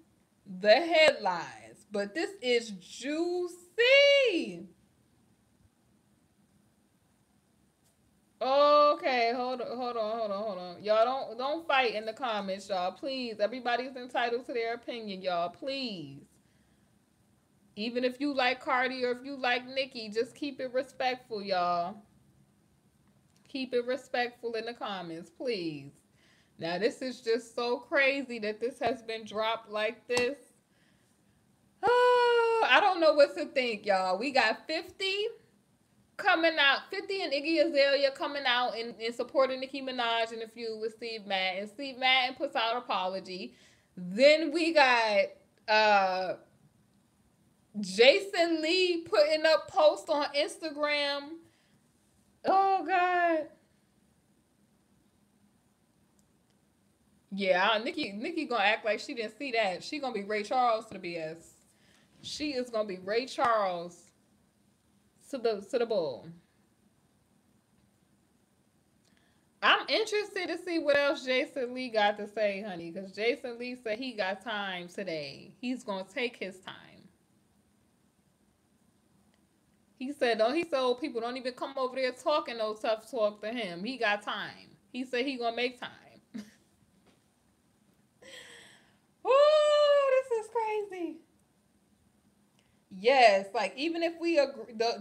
the headlines, but this is juicy. Okay, hold on. Y'all don't fight in the comments, y'all. Please, everybody's entitled to their opinion, y'all. Please. Even if you like Cardi or if you like Nicki, just keep it respectful, y'all. Keep it respectful in the comments, please. Now, this is just so crazy that this has been dropped like this. Oh, I don't know what to think, y'all. We got 50 coming out, 50 and Iggy Azalea coming out and supporting Nicki Minaj in a feud with Steve Madden. Steve Madden puts out an apology. Then we got Jason Lee putting up posts on Instagram. Oh God. Yeah, Nicki gonna act like she didn't see that. She gonna be Ray Charles to the BS. She is gonna be Ray Charles to the bull. I'm interested to see what else Jason Lee got to say, honey, because Jason Lee said he got time today. He's gonna take his time. He said people don't even come over there talking no tough talk to him. He got time. He said he gonna make time. Oh, this is crazy. Yes, like even if we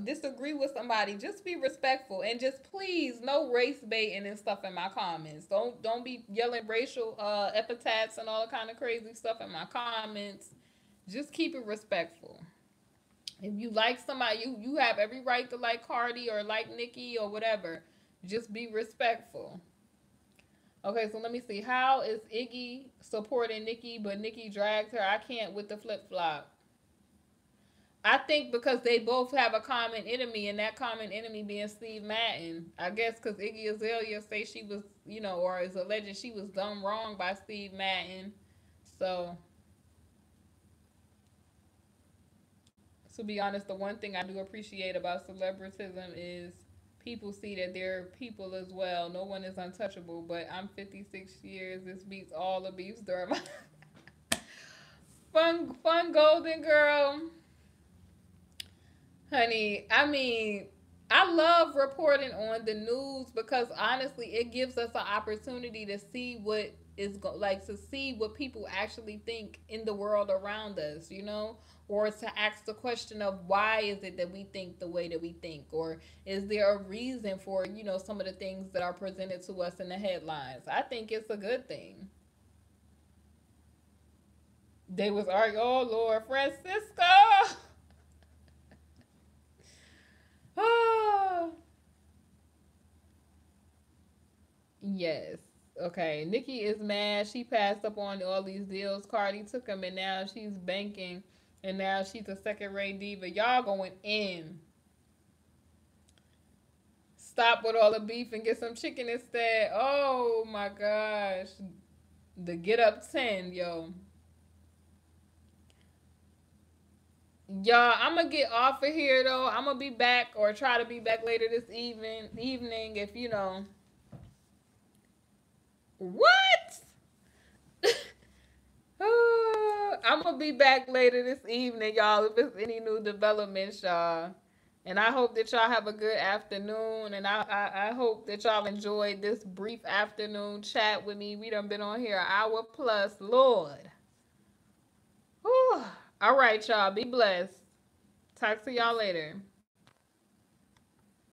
disagree with somebody, just be respectful and just please no race baiting and stuff in my comments. Don't be yelling racial epithets and all the kind of crazy stuff in my comments. Just keep it respectful. If you like somebody, you have every right to like Cardi or like Nicki or whatever. Just be respectful. Okay, so let me see. How is Iggy supporting Nicki, but Nicki dragged her? I can't with the flip-flop. I think because they both have a common enemy, and that common enemy being Steve Madden. I guess because Iggy Azalea say she was, or is alleged she was done wrong by Steve Madden. So, to be honest, the one thing I do appreciate about celebritism is people see that they're people as well. No one is untouchable, but I'm 56 years. This beats all the beefs during my fun golden girl. Honey, I mean, I love reporting on the news because honestly, it gives us an opportunity to see what like to see what people actually think in the world around us, you know, or to ask the question of why is it that we think the way that we think, or is there a reason for some of the things that are presented to us in the headlines. I think it's a good thing. They was arguing, oh Lord, Francisco. Oh, yes. Okay. Nikki is mad. She passed up on all these deals. Cardi took them, and now she's banking, and now she's a second rate diva. Y'all going in. Stop with all the beef and get some chicken instead. Oh my gosh. The get up 10, yo. Y'all, I'm gonna get off of here though. I'm gonna be back or try to be back later this evening if what? I'm gonna be back later this evening, y'all. If there's any new developments, y'all, and I hope that y'all have a good afternoon. And I hope that y'all enjoyed this brief afternoon chat with me. We done been on here an hour plus, Lord. Whew. All right, y'all. Be blessed. Talk to y'all later.